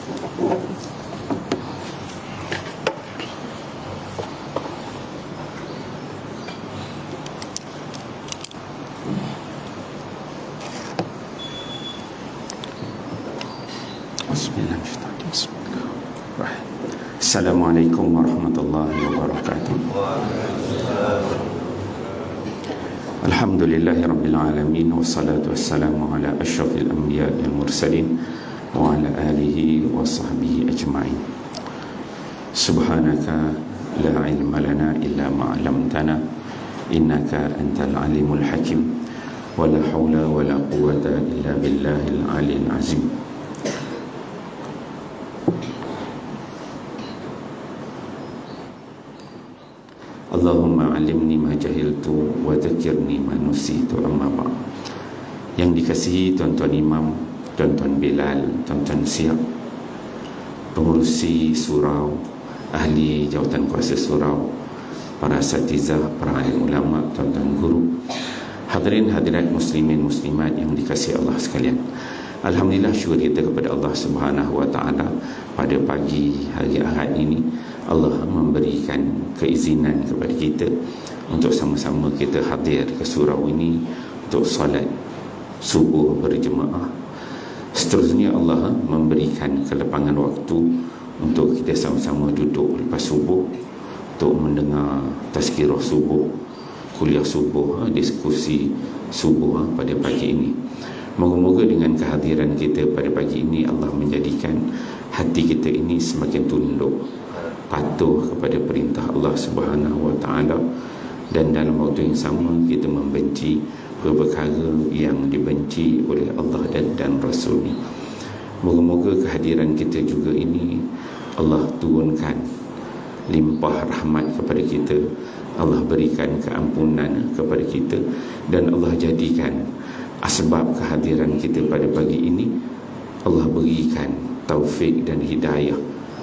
Assalamualaikum warahmatullahi wabarakatuh. Alhamdulillahi alamin, wassalatu wassalamu ala asyrafil anbiya wal mursalin wa ala alihi wa sahbihi ajma'in. Subhanaka la ilma lana illa ma 'allamtana innaka antal alimul hakim, wa la haula wa la quwwata illa billahil aliyil azim. Allahumma alimni ma jahiltu wa dzakirni ma nusitu, amma ba'd. Yang dikasihi tuan-tuan imam, tuan-tuan Bilal, tuan-tuan Siap, pengurusi surau, ahli jawatan kuasa surau, para asatizah, para alim ulama, tuan-tuan guru, hadirin hadirat muslimin muslimat yang dikasihi Allah sekalian. Alhamdulillah, syukur kita kepada Allah Subhanahu wa taala pada pagi hari Ahad ini Allah memberikan keizinan kepada kita untuk sama-sama kita hadir ke surau ini untuk solat subuh berjemaah. Seterusnya Allah memberikan kelapangan waktu untuk kita sama-sama duduk lepas subuh untuk mendengar tazkirah subuh, kuliah subuh, diskusi subuh pada pagi ini. Moga-moga dengan kehadiran kita pada pagi ini Allah menjadikan hati kita ini semakin tunduk, patuh kepada perintah Allah Subhanahu wa taala, dan dalam waktu yang sama kita membenci perkara yang dibenci oleh Allah dan Rasul-Nya. Moga-moga kehadiran kita juga ini Allah turunkan limpah rahmat kepada kita, Allah berikan keampunan kepada kita, dan Allah jadikan asbab kehadiran kita pada pagi ini Allah berikan taufik dan hidayah,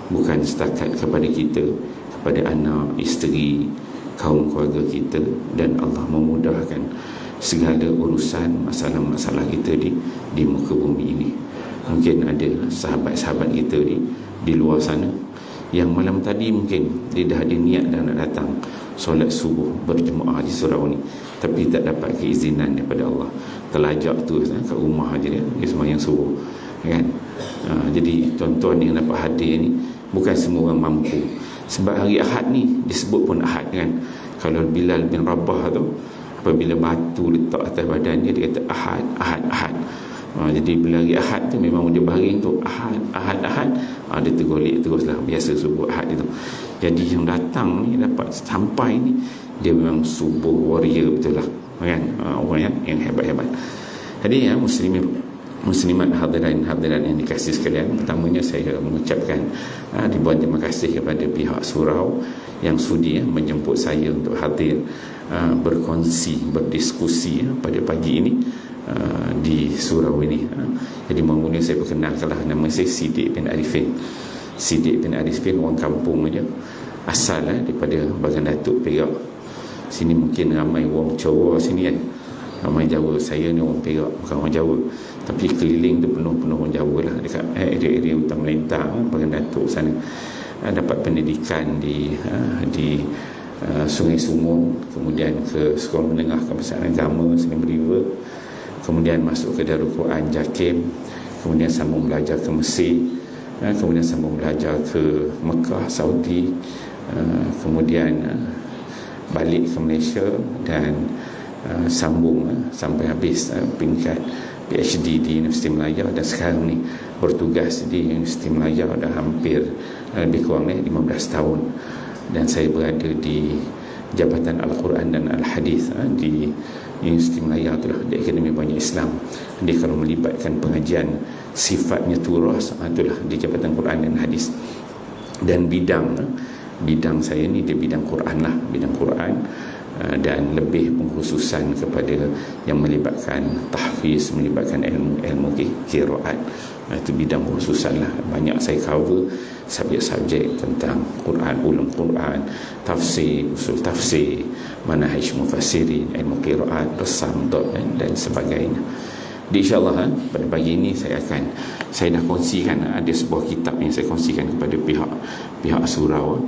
bukan setakat kepada kita, kepada anak, isteri, kaum keluarga kita, dan Allah memudahkan segala urusan masalah-masalah kita di muka bumi ini. Mungkin ada sahabat-sahabat kita di luar sana yang malam tadi mungkin dia dah ada niat dan nak datang solat subuh berjemaah di surau ni, tapi tak dapat keizinan daripada Allah, terlajak tu kat rumah aja dia sembahyang subuh, kan? Jadi tuan-tuan yang dapat hadir ni bukan semua orang mampu. Sebab hari Ahad ni disebut pun Ahad, kan? Kalau Bilal bin Rabah tu, apabila batu letak atas badan dia, dia kata Ahad, Ahad, Ahad. Jadi bila hari Ahad tu memang dia baring tu Ahad, Ahad, Ahad. Dia tergolek teruslah, biasa subuh Ahad itu. Jadi yang datang ni dapat sampai ni, dia memang subuh warrior betul lah, kan? Orang yang hebat-hebat. Jadi ya, muslimat hadiran yang dikasihi sekalian, pertamanya saya mengucapkan ribuan terima kasih kepada pihak surau yang sudi menjemput saya untuk hadir berkongsi, berdiskusi pada pagi ini di surau ini. Jadi mula saya perkenalkanlah, nama saya Siddiq bin Arifin. Siddiq bin Arifin orang kampung aja, asal daripada Bagan Datuk, Perak. Sini mungkin ramai orang Jawa sini, kan? Ramai Jawa. Saya ni orang Perak, bukan orang Jawa, tapi keliling tu penuh orang Jawa lah, dekat area-area Hutan Melintang, Bagan Datuk sana. Dapat pendidikan di Sungai Sumur, kemudian ke Sekolah Menengah Kebangsaan Agama Selim River, kemudian masuk ke Darul Quran Jakim, kemudian sambung belajar ke Mesir, kemudian sambung belajar ke Mekah, Saudi, kemudian balik ke Malaysia dan sambung sampai habis peringkat PhD di Universiti Melaya, dan sekarang ni bertugas di Universiti Melaya dah hampir lebih kurang 15 tahun, dan saya berada di Jabatan Al-Quran dan Al-Hadis di Universiti Melaya itulah, di Akademi Banyak Islam. Dia kalau melibatkan pengajian sifatnya turas, itulah di Jabatan Quran dan Hadis. Dan bidang saya ni dia bidang Quran lah, bidang Quran, dan lebih pengkhususan kepada yang melibatkan tahfiz, melibatkan ilmu qiraat. Itu bidang khususan lah. Banyak saya cover subjek-subjek tentang Quran, ulum Quran, tafsir, usul tafsir, manhaj mufassirin, ilmu qiraat, resam, dan sebagainya. InsyaAllah pada pagi ini saya dah kongsikan, ada sebuah kitab yang saya kongsikan kepada pihak surau,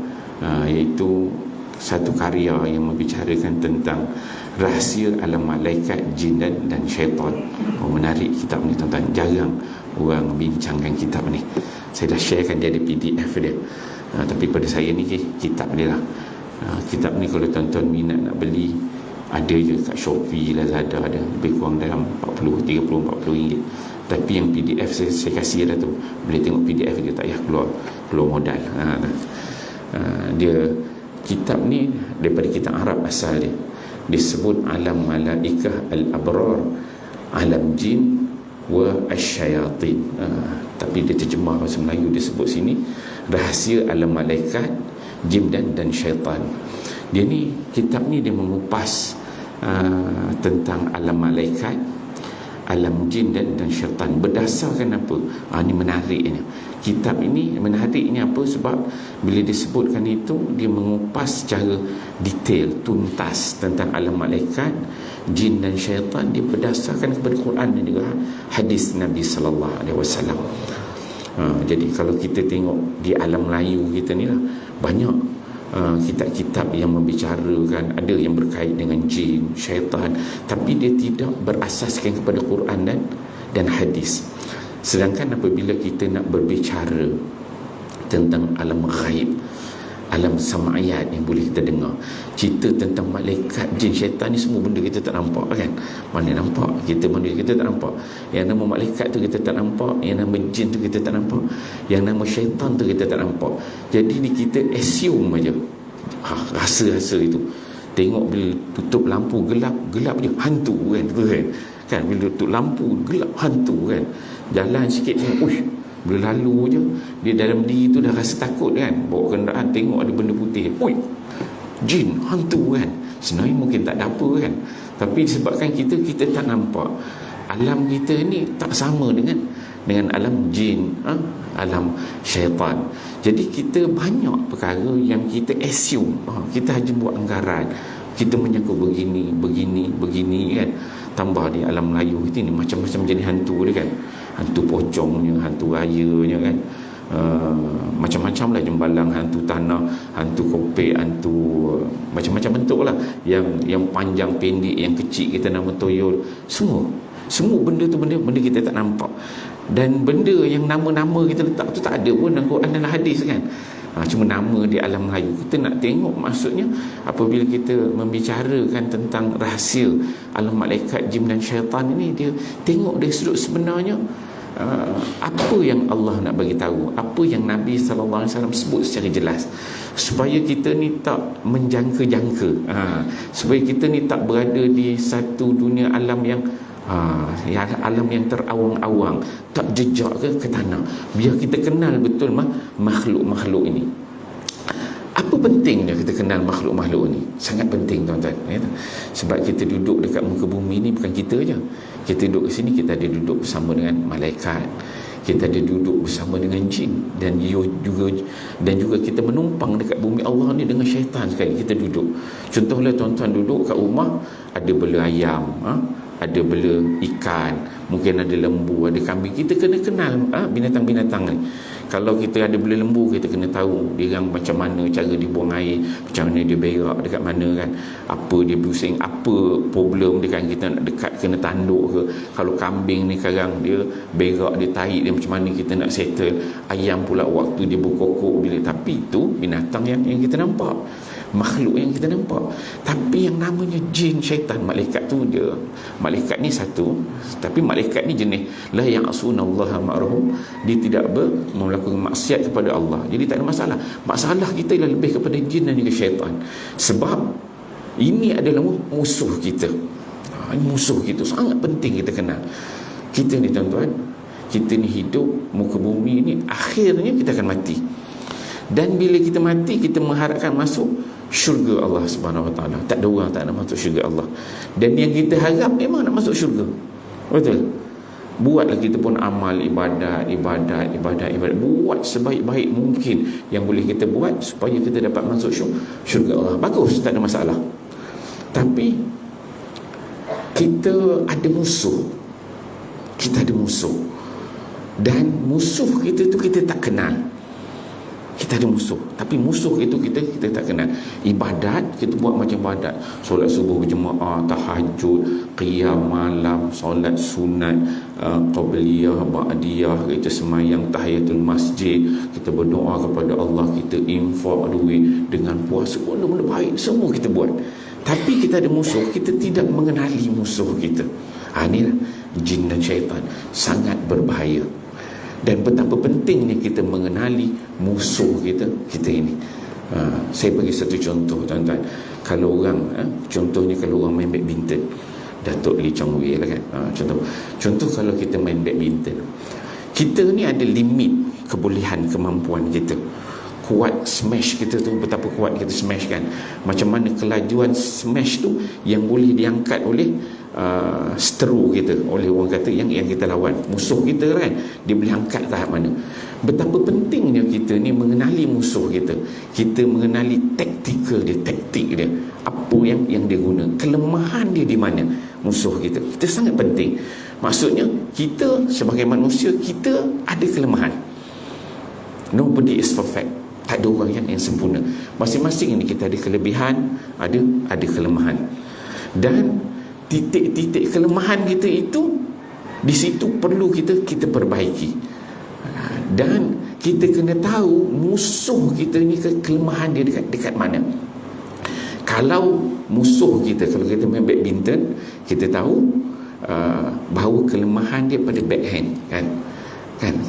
iaitu satu karya yang membicarakan tentang rahsia alam malaikat, jin dan syaitan. Menarik kitab ni tuan-tuan, jarang orang bincangkan kitab ni. Saya dah sharekan, dia ada PDF dia, tapi pada saya ni kitab dia lah. Kitab ni kalau tuan-tuan minat nak beli, ada je kat Shopee, Lazada, ada lebih kurang dalam 40 ringgit. Tapi yang PDF saya kasih dah tu, boleh tengok PDF dia, tak payah keluar modal. Dia kitab ni daripada kitab Arab asal dia, disebut alam malaikah al-abrar, alam jin wa asyayatin. Tapi dia terjemah bahasa Melayu, dia sebut sini rahsia alam malaikat, jin dan syaitan. Dia ni, kitab ni dia mengupas tentang alam malaikat, alam jin dan syaitan. Berdasarkan apa? Ini menariknya. Kitab ini menariknya apa? Sebab bila disebutkan itu, dia mengupas secara detail, tuntas tentang alam malaikat, jin dan syaitan. Dia berdasarkan kepada Quran dan juga hadis Nabi sallallahu alaihi wasallam. Jadi kalau kita tengok di alam Melayu kita ni lah, banyak kitab-kitab yang membicarakan, ada yang berkait dengan jin, syaitan, tapi dia tidak berasaskan kepada Quran dan hadis. Sedangkan apabila kita nak berbicara tentang alam ghaib, alam sam'iyat yang boleh kita dengar, cerita tentang malaikat, jin, syaitan ni, semua benda kita tak nampak kan. Mana nampak? Kita manusia kita tak nampak. Yang nama malaikat tu kita tak nampak, yang nama jin tu kita tak nampak, yang nama syaitan tu kita tak nampak. Jadi ni kita assume aja, rasa-rasa itu. Tengok bila tutup lampu gelap je, hantu kan, kan bila tutup lampu gelap, hantu kan. Jalan sikit ni, bila lalu je, dia dalam diri tu dah rasa takut kan. Bawa kenderaan, tengok ada benda putih, jin, hantu kan. Sebenarnya mungkin tak ada apa kan, tapi disebabkan kita tak nampak, alam kita ni tak sama dengan alam jin, alam syaitan. Jadi kita banyak perkara yang kita assume, kita hanya buat anggaran, kita menyangka begini kan. Tambah di alam Melayu kita ni macam-macam jenis hantu dia kan. Hantu pocongnya, hantu rayanya kan, macam-macam lah, jembalang, hantu tanah, hantu kopek, hantu macam-macam bentuk lah. Yang panjang, pendek, yang kecil kita nama toyol. Semua benda tu benda kita tak nampak. Dan benda yang nama-nama kita letak tu tak ada pun dalam Quran dan hadis kan. Cuma nama di alam Melayu. Kita nak tengok, maksudnya apabila kita membicarakan tentang rahsia alam malaikat, jin dan syaitan ini, dia tengok dari sudut sebenarnya, apa yang Allah nak bagi tahu, apa yang Nabi sallallahu alaihi wasallam sebut secara jelas, supaya kita ni tak menjangka-jangka, supaya kita ni tak berada di satu dunia alam yang alam yang terawang-awang, tak jejak ke tanah. Biar kita kenal betul makhluk-makhluk ini. Apa pentingnya kita kenal makhluk-makhluk ini? Sangat penting tuan-tuan, ya? Sebab kita duduk dekat muka bumi ni, bukan kita je. Kita duduk di sini, kita ada duduk bersama dengan malaikat, kita ada duduk bersama dengan jin, dan juga kita menumpang dekat bumi Allah ni dengan syaitan sekali. Kita duduk, contohnya tuan-tuan duduk kat rumah, ada bela ayam, ada bela ikan, mungkin ada lembu, ada kambing. Kita kena kenal binatang-binatang ni. Kalau kita ada bela lembu, kita kena tahu dia orang macam mana cara dia buang air, macam mana dia berak dekat mana kan, apa dia pusing, apa problem dia kan, kita nak dekat kena tanduk ke. Kalau kambing ni sekarang dia berak, dia tarik dia, macam mana kita nak settle. Ayam pula waktu dia berkokok bila. Tapi itu binatang yang kita nampak, makhluk yang kita nampak. Tapi yang namanya jin, syaitan, malaikat tu, dia malaikat ni satu, tapi malaikat ni jenis la ya'sunallaha ma'rahum, dia tidak melakukan maksiat kepada Allah. Jadi tak ada masalah. Masalah kita ialah lebih kepada jin dan juga syaitan, sebab ini adalah musuh kita. Ini musuh kita, sangat penting kita kenal. Kita ni tuan-tuan, kita ni hidup muka bumi ni, akhirnya kita akan mati. Dan bila kita mati, kita mengharapkan masuk syurga Allah Subhanahu Wa Taala. Tak ada orang tak nak masuk syurga Allah. Dan yang kita harap memang nak masuk syurga. Betul. Buatlah kita pun amal ibadat. Buat sebaik-baik mungkin yang boleh kita buat supaya kita dapat masuk syurga Allah. Bagus, tak ada masalah. Tapi kita ada musuh. kita ada musuh. Dan musuh kita tu kita tak kenal. Kita ada musuh, tapi musuh itu kita tak kenal. Ibadat kita buat macam ibadat, solat subuh berjemaah, tahajud, qiyam malam, solat sunat, qabliyah, ba'diyah, kita semayang tahiyatul masjid, kita berdoa kepada Allah, kita infak duit dengan puasa, benda-benda baik semua kita buat. Tapi kita ada musuh, kita tidak mengenali musuh kita. Inilah jin dan syaitan sangat berbahaya. Dan betapa pentingnya kita mengenali musuh kita ini. Saya bagi satu contoh, tuan-tuan. Kalau orang, contohnya kalau orang main badminton, Datuk Lee Chong Wei lah kan. Contoh kalau kita main badminton, kita ni ada limit kebolehan, kemampuan kita. Kuat smash kita tu, betapa kuat kita smash kan. Macam mana kelajuan smash tu yang boleh diangkat oleh seteru kita, oleh orang kata yang kita lawan, musuh kita kan, dia boleh angkat tahap mana. Betapa pentingnya kita ni mengenali musuh kita. Kita mengenali taktik dia, apa yang dia guna, kelemahan dia di mana, musuh kita. Kita sangat penting. Maksudnya kita sebagai manusia, kita ada kelemahan. Nobody is perfect. Tak ada orang yang sempurna. Masing-masing ini kita ada kelebihan, ada kelemahan. Dan titik-titik kelemahan kita itu, di situ perlu kita perbaiki. Dan kita kena tahu musuh kita ni, kelemahan dia dekat mana. Kalau musuh kita, kalau kita main badminton, kita tahu bahawa kelemahan dia pada backhand kan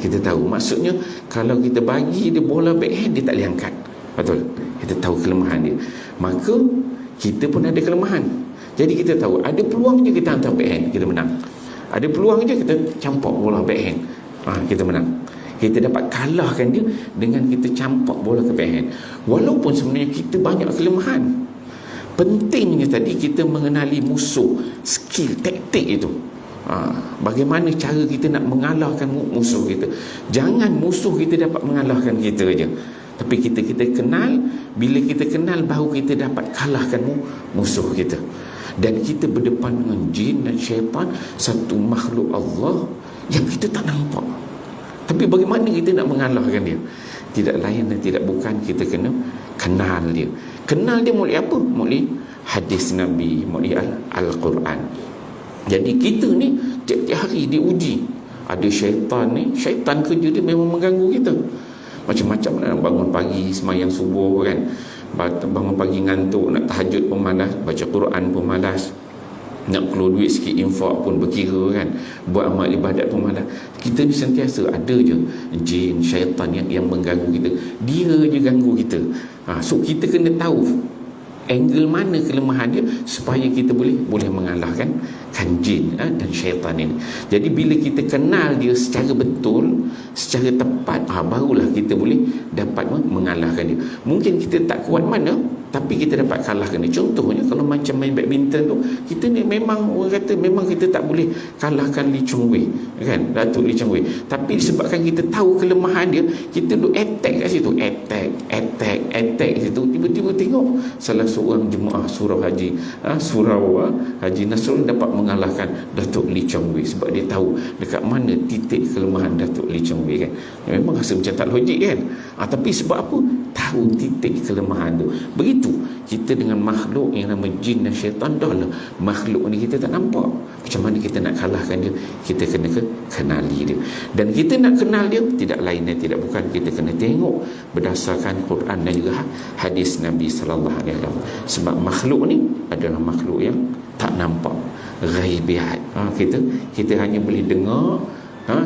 kita tahu. Maksudnya kalau kita bagi dia bola backhand, dia tak boleh angkat. Betul, kita tahu kelemahan dia. Maka kita pun ada kelemahan. Jadi kita tahu ada peluang je kita hantar backhand, kita menang. Ada peluang je kita campak bola backhand, kita menang. Kita dapat kalahkan dia dengan kita campak bola ke backhand. Walaupun sebenarnya kita banyak kelemahan. Pentingnya tadi kita mengenali musuh, skill, taktik itu. Bagaimana cara kita nak mengalahkan musuh kita. Jangan musuh kita dapat mengalahkan kita aja, tapi kita kenal. Bila kita kenal, baru kita dapat kalahkan musuh kita. Dan kita berdepan dengan jin dan syaitan, satu makhluk Allah yang kita tak nampak. Tapi bagaimana kita nak mengalahkan dia? Tidak lain dan tidak bukan, kita kena kenal dia. Kenal dia melalui apa? Melalui hadis Nabi, melalui Al-Quran. Jadi kita ni tiap-tiap hari diuji. Ada syaitan ni, syaitan kerja dia memang mengganggu kita. Macam-macam nak bangun pagi, semayang subuh kan, bangun pagi ngantuk, nak tahajud pun malas, baca Quran pun malas, nak keluar duit sikit infak pun berkira kan, buat amal ibadat pun malas. Kita ni sentiasa ada je jin, syaitan yang mengganggu kita. Dia je ganggu kita. So kita kena tahu angle mana kelemahan dia, supaya kita boleh mengalahkan jin dan syaitan ini. Jadi bila kita kenal dia secara betul, secara tepat, barulah kita boleh dapat mengalahkan dia. Mungkin kita tak kuat mana, tapi kita dapat kalahkan dia. Contohnya kalau macam main badminton tu, kita ni memang orang kata memang kita tak boleh kalahkan Lee Chong Wei kan, Datuk Lee Chong Wei. Tapi disebabkan kita tahu kelemahan dia, kita duk attack kat situ, attack situ. Tiba-tiba tengok salah seorang jemaah surau Haji Nasrul dapat mengalahkan Datuk Lee Chong Wei, sebab dia tahu dekat mana titik kelemahan Datuk Lee Chong Wei kan. Memang rasa macam tak logik kan, tapi sebab apa? Tahu titik kelemahan tu. Begitu kita dengan makhluk yang nama jin dan syaitan. Dah lah, makhluk ni kita tak nampak, macam mana kita nak kalahkan dia? Kita kena kenali dia. Dan kita nak kenal dia, tidak lain dan tidak bukan, kita kena tengok berdasarkan Quran dan juga hadis Nabi sallallahu alaihi wasallam. Sebab makhluk ni adalah makhluk yang tak nampak, ghaibiat. Kita hanya boleh dengar,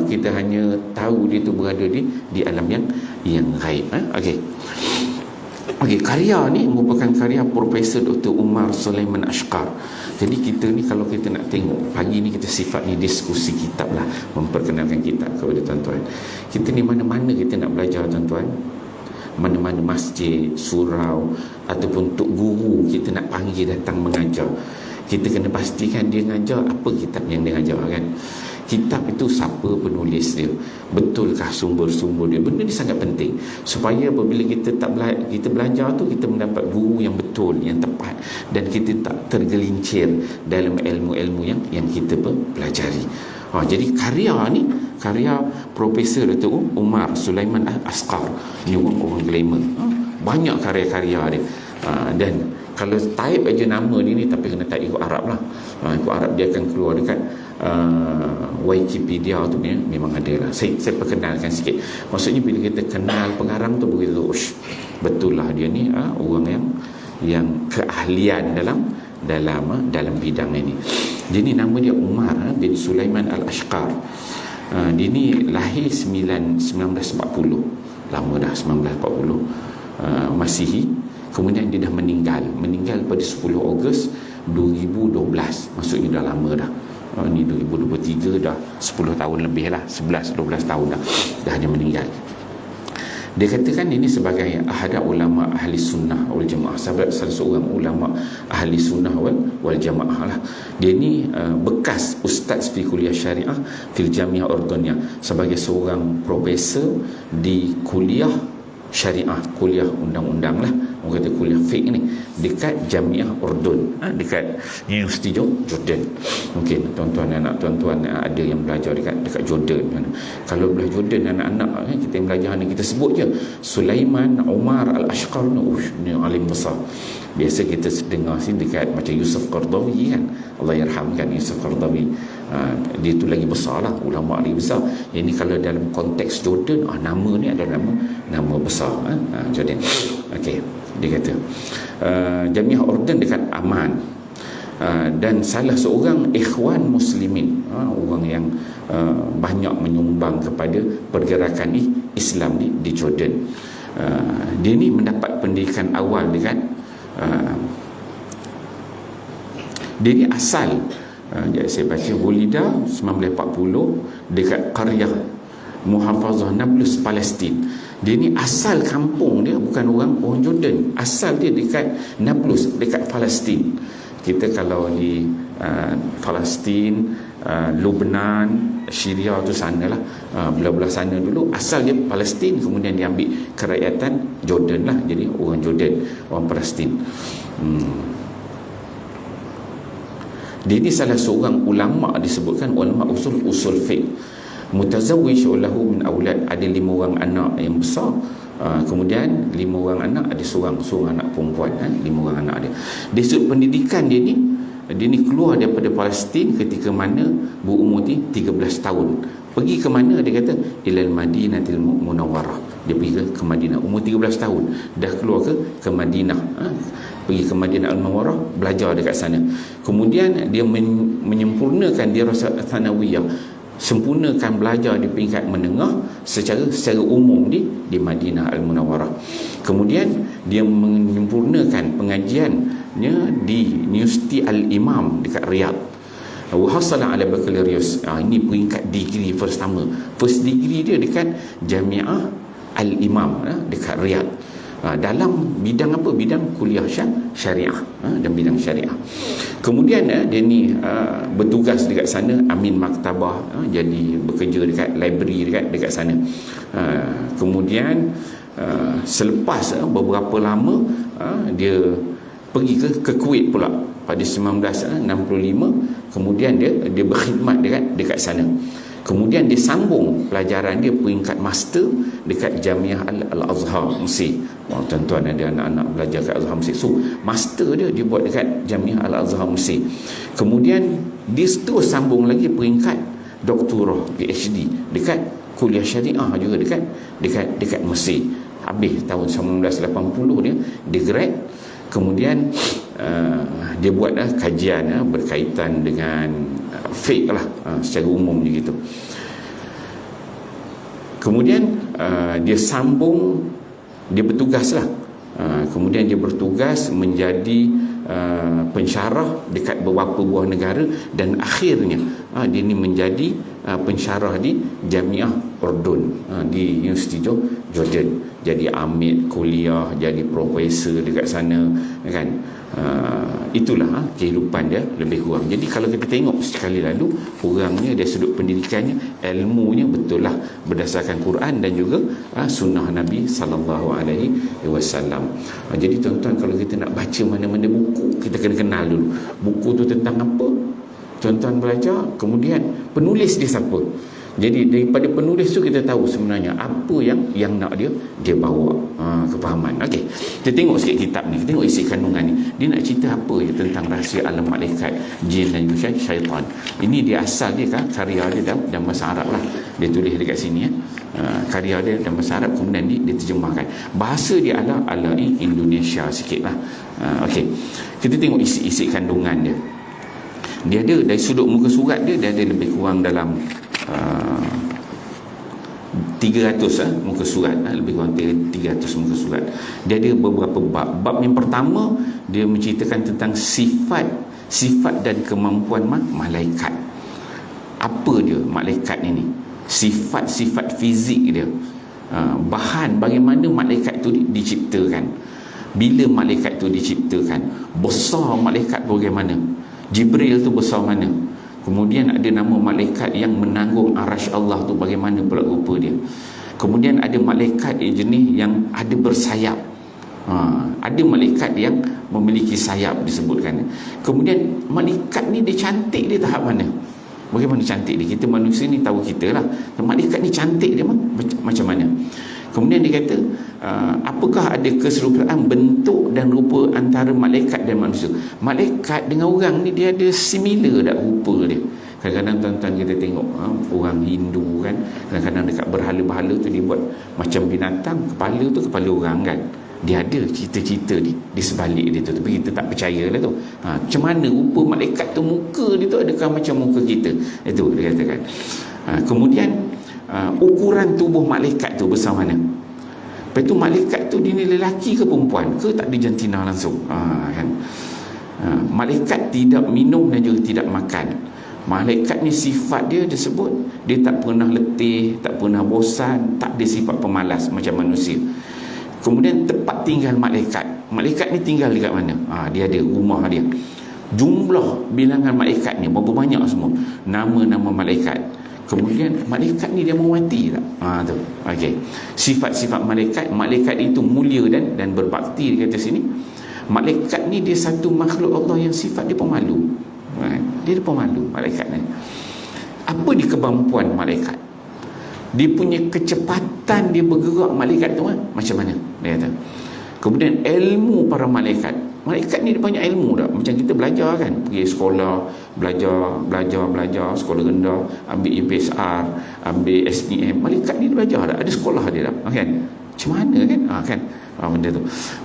kita hanya tahu dia tu berada di alam yang ghaib. Okey, karya ni merupakan karya Profesor Dr. Umar Sulaiman Ashqar. Jadi kita ni kalau kita nak tengok, pagi ni kita sifatnya diskusi kitab lah, memperkenalkan kitab kepada tuan-tuan. Kita ni mana-mana kita nak belajar tuan-tuan, mana-mana masjid, surau ataupun tok guru kita nak panggil datang mengajar, kita kena pastikan dia mengajar apa kitab yang dia ajar kan. Kitab itu siapa penulis dia, betulkah sumber-sumber dia. Benda ni sangat penting supaya apabila kita belajar tu, kita mendapat guru yang betul, yang tepat, dan kita tak tergelincir dalam ilmu-ilmu yang kita pelajari. Jadi karya Profesor Datuk Umar Sulaiman Al-Asqar ni orang glamour. Banyak karya-karya dia. Dan kalau type aja nama dia ni, tapi kena type ikut Arab lah. Ikut Arab dia akan keluar dekat Wikipedia tu memang ada lah. Saya perkenalkan sikit. Maksudnya bila kita kenal pengarang tu begitu, betul lah dia ni orang yang keahlian dalam bidang ini. Jadi nama dia Umar bin Sulaiman Al-Ashqar. Dia ni lahir 1940. Lama dah, 1940 Masihi. Kemudian dia dah meninggal pada 10 Ogos 2012. Maksudnya dah lama dah. Ni 2023, dah 10 tahun lebih lah, 11-12 tahun dah dia meninggal. Dia katakan ini sebagai ahad ulama ahli sunnah wal jamaah, salah seorang ulama ahli sunnah wal jamaah lah. Dia ni bekas ustaz fi kuliah syariah fil Jamiah Urduniyah, sebagai seorang profesor di kuliah syariah, kuliah undang-undang lah, orang kata kuliah fiqh ni, dekat Jamiah Urdun, dekat University Jordan. Mungkin tuan-tuan ada yang belajar dekat Jordan. Kalau belah Jordan anak-anak kita yang belajar ni, kita sebut je Sulaiman Umar Al-Ashqar ni alim besar. Biasa kita dengar sini dekat macam Yusuf Qardawi kan, Allah yarhamkan Yusuf Qardawi. Dia tu lagi besar lah, ulama lagi besar. Ini kalau dalam konteks Jordan, nama ni adalah nama besar, Jordan. Okey, dia kata Jamiah Urdun dekat Amman, dan salah seorang ikhwan muslimin, orang yang banyak menyumbang kepada pergerakan Islam di Jordan. Dia ni mendapat pendidikan awal dekat dia ni asal saya baca Wulida 1940 dekat Qaryah Muhafazah Nablus, Palestin. Dia ni asal kampung dia bukan orang Jordan, asal dia dekat Nablus, dekat Palestin. Kita kalau di Palestin, Lebanon, Syria tu sanalah, belah-belah sana dulu asal dia Palestin, kemudian dia ambil kerakyatan Jordan lah, jadi orang Jordan, orang Palestin. Dia ni salah seorang ulama, disebutkan ulama usul fiqh, mutazawwij lahu min aulad, ada 5 orang anak yang besar. Kemudian 5 orang anak, ada seorang anak perempuan, 5 orang anak dia. Dia sudut pendidikan dia ni keluar daripada Palestin ketika mana berumur 13 tahun. Pergi ke mana? Dia kata ilal Madinatil Munawwarah. Dia pergi ke Madinah umur 13 tahun, dah keluar ke Madinah, pergi ke Madinah Al-Munawwarah, belajar dekat sana. Kemudian dia menyempurnakan dirasat thanawiyah, sempurnakan belajar di peringkat menengah secara umum di Madinah Al-Munawwarah. Kemudian dia menyempurnakan pengajiannya di Universiti Al-Imam dekat Riyadh. Wa hasala ala baccalaureus. Ini peringkat degree pertama. First degree dia dekat Jamiah Al-Imam dekat Riyadh. Dalam bidang apa? Bidang kuliah syariah, dan bidang syariah. Kemudian dia ni bertugas dekat sana, amin maktabah, jadi bekerja dekat library dekat sana. Kemudian selepas beberapa lama dia pergi ke Kuwait pula pada 1965. Kemudian dia berkhidmat dekat sana. Kemudian dia sambung pelajaran dia peringkat master dekat Jamiah Al-Azhar Mesir. Tuan-tuan ada anak-anak belajar kat Al-Azhar Mesir, so master dia buat dekat Jamiah Al-Azhar Mesir. Kemudian dia terus sambung lagi peringkat doktorah PhD dekat kuliah syariah juga dekat Mesir. Habis tahun 1980 dia grad. Kemudian dia buat kajian berkaitan dengan fiqh lah, secara umum gitu. Kemudian dia sambung, dia bertugas lah. Kemudian dia bertugas menjadi pensyarah dekat beberapa buah negara, dan akhirnya dia ni menjadi pensyarah di Jamiah Urdun di University Jordan. Jadi ambil kuliah, jadi profesor dekat sana kan. Itulah kehidupan dia lebih kurang. Jadi kalau kita tengok sekali lalu, orangnya dari sudut pendidikannya, ilmunya betul lah berdasarkan Quran dan juga sunnah Nabi sallallahu alaihi wasallam. Jadi tuan-tuan, kalau kita nak baca mana-mana buku, kita kena kenal dulu buku tu tentang apa, tuan-tuan belajar, kemudian penulis dia siapa. Jadi daripada penulis tu kita tahu sebenarnya apa yang nak dia bawa kefahaman. Okey, kita tengok sikit kitab ni, kita tengok isi kandungan ni. Dia nak cerita apa je tentang rahsia alam malaikat, jin dan juga syaitan. Ini dia asal dia kan, karya dia dalam bahasa Arab lah. Dia tulis dekat sini karya dia dalam bahasa Arab, kemudian dia terjemahkan. Bahasa dia ala Indonesia sikit lah. Okey, kita tengok isi kandungan dia. Dia ada dari sudut muka surat dia ada lebih kurang dalam 300 muka surat, lebih kurang 300 muka surat. Dia ada beberapa bab. Bab yang pertama dia menceritakan tentang sifat dan kemampuan malaikat. Apa dia malaikat ini? Sifat-sifat fizik dia. Bahan bagaimana malaikat itu diciptakan. Bila malaikat itu diciptakan, besar malaikat bagaimana? Jibril tu besar mana? Kemudian ada nama malaikat yang menanggung arasy Allah tu, bagaimana pula rupa dia. Kemudian ada malaikat jenis yang ada bersayap. Ada malaikat yang memiliki sayap disebutkan. Kemudian malaikat ni dia cantik dia tahap mana? Bagaimana cantik dia? Kita manusia ni tahu kita lah. Malaikat ni cantik dia macam mana? Kemudian dia kata, apakah ada keserupaan bentuk dan rupa antara malaikat dan manusia? Malaikat dengan orang ni dia ada similar tak rupa dia. Kadang-kadang tuan-tuan kita tengok orang Hindu kan, kadang-kadang dekat berhala-berhala tu dia buat macam binatang, kepala tu kepala orang kan. Dia ada cerita-cerita di sebalik dia tu, tapi kita tak percaya lah tu. Macam mana rupa malaikat tu, muka dia tu adakah macam muka kita? Itu dia katakan. Kemudian ukuran tubuh malaikat tu besar mana? Lepas tu malaikat tu dia ni lelaki ke perempuan ke tak ada jantina langsung? Kan? Malaikat tidak minum dan juga tidak makan. Malaikat ni sifat dia disebut dia tak pernah letih, tak pernah bosan, tak ada sifat pemalas macam manusia. Kemudian tempat tinggal malaikat. Malaikat ni tinggal dekat mana? Dia ada rumah dia. Jumlah bilangan malaikat ni berapa banyak semua? Nama-nama malaikat. Kemudian malaikat ni dia mau mati tak? Tu. Okey. Sifat-sifat malaikat itu mulia dan berbakti di atas sini. Malaikat ni dia satu makhluk Allah yang sifat dia pemalu. Dia pemalu malaikat ni. Apa di kemampuan malaikat? Dia punya kecepatan dia bergerak malaikat tu macam mana? Dia kata. Kemudian ilmu para malaikat. Malaikat ni dia banyak ilmu tak? Macam kita belajar kan, pergi sekolah, belajar sekolah rendah, ambil UPSR, ambil SPM. Malaikat ni dia belajar tak? Ada sekolah dia tak? Kan? Macam mana kan? Kan? Benda tu.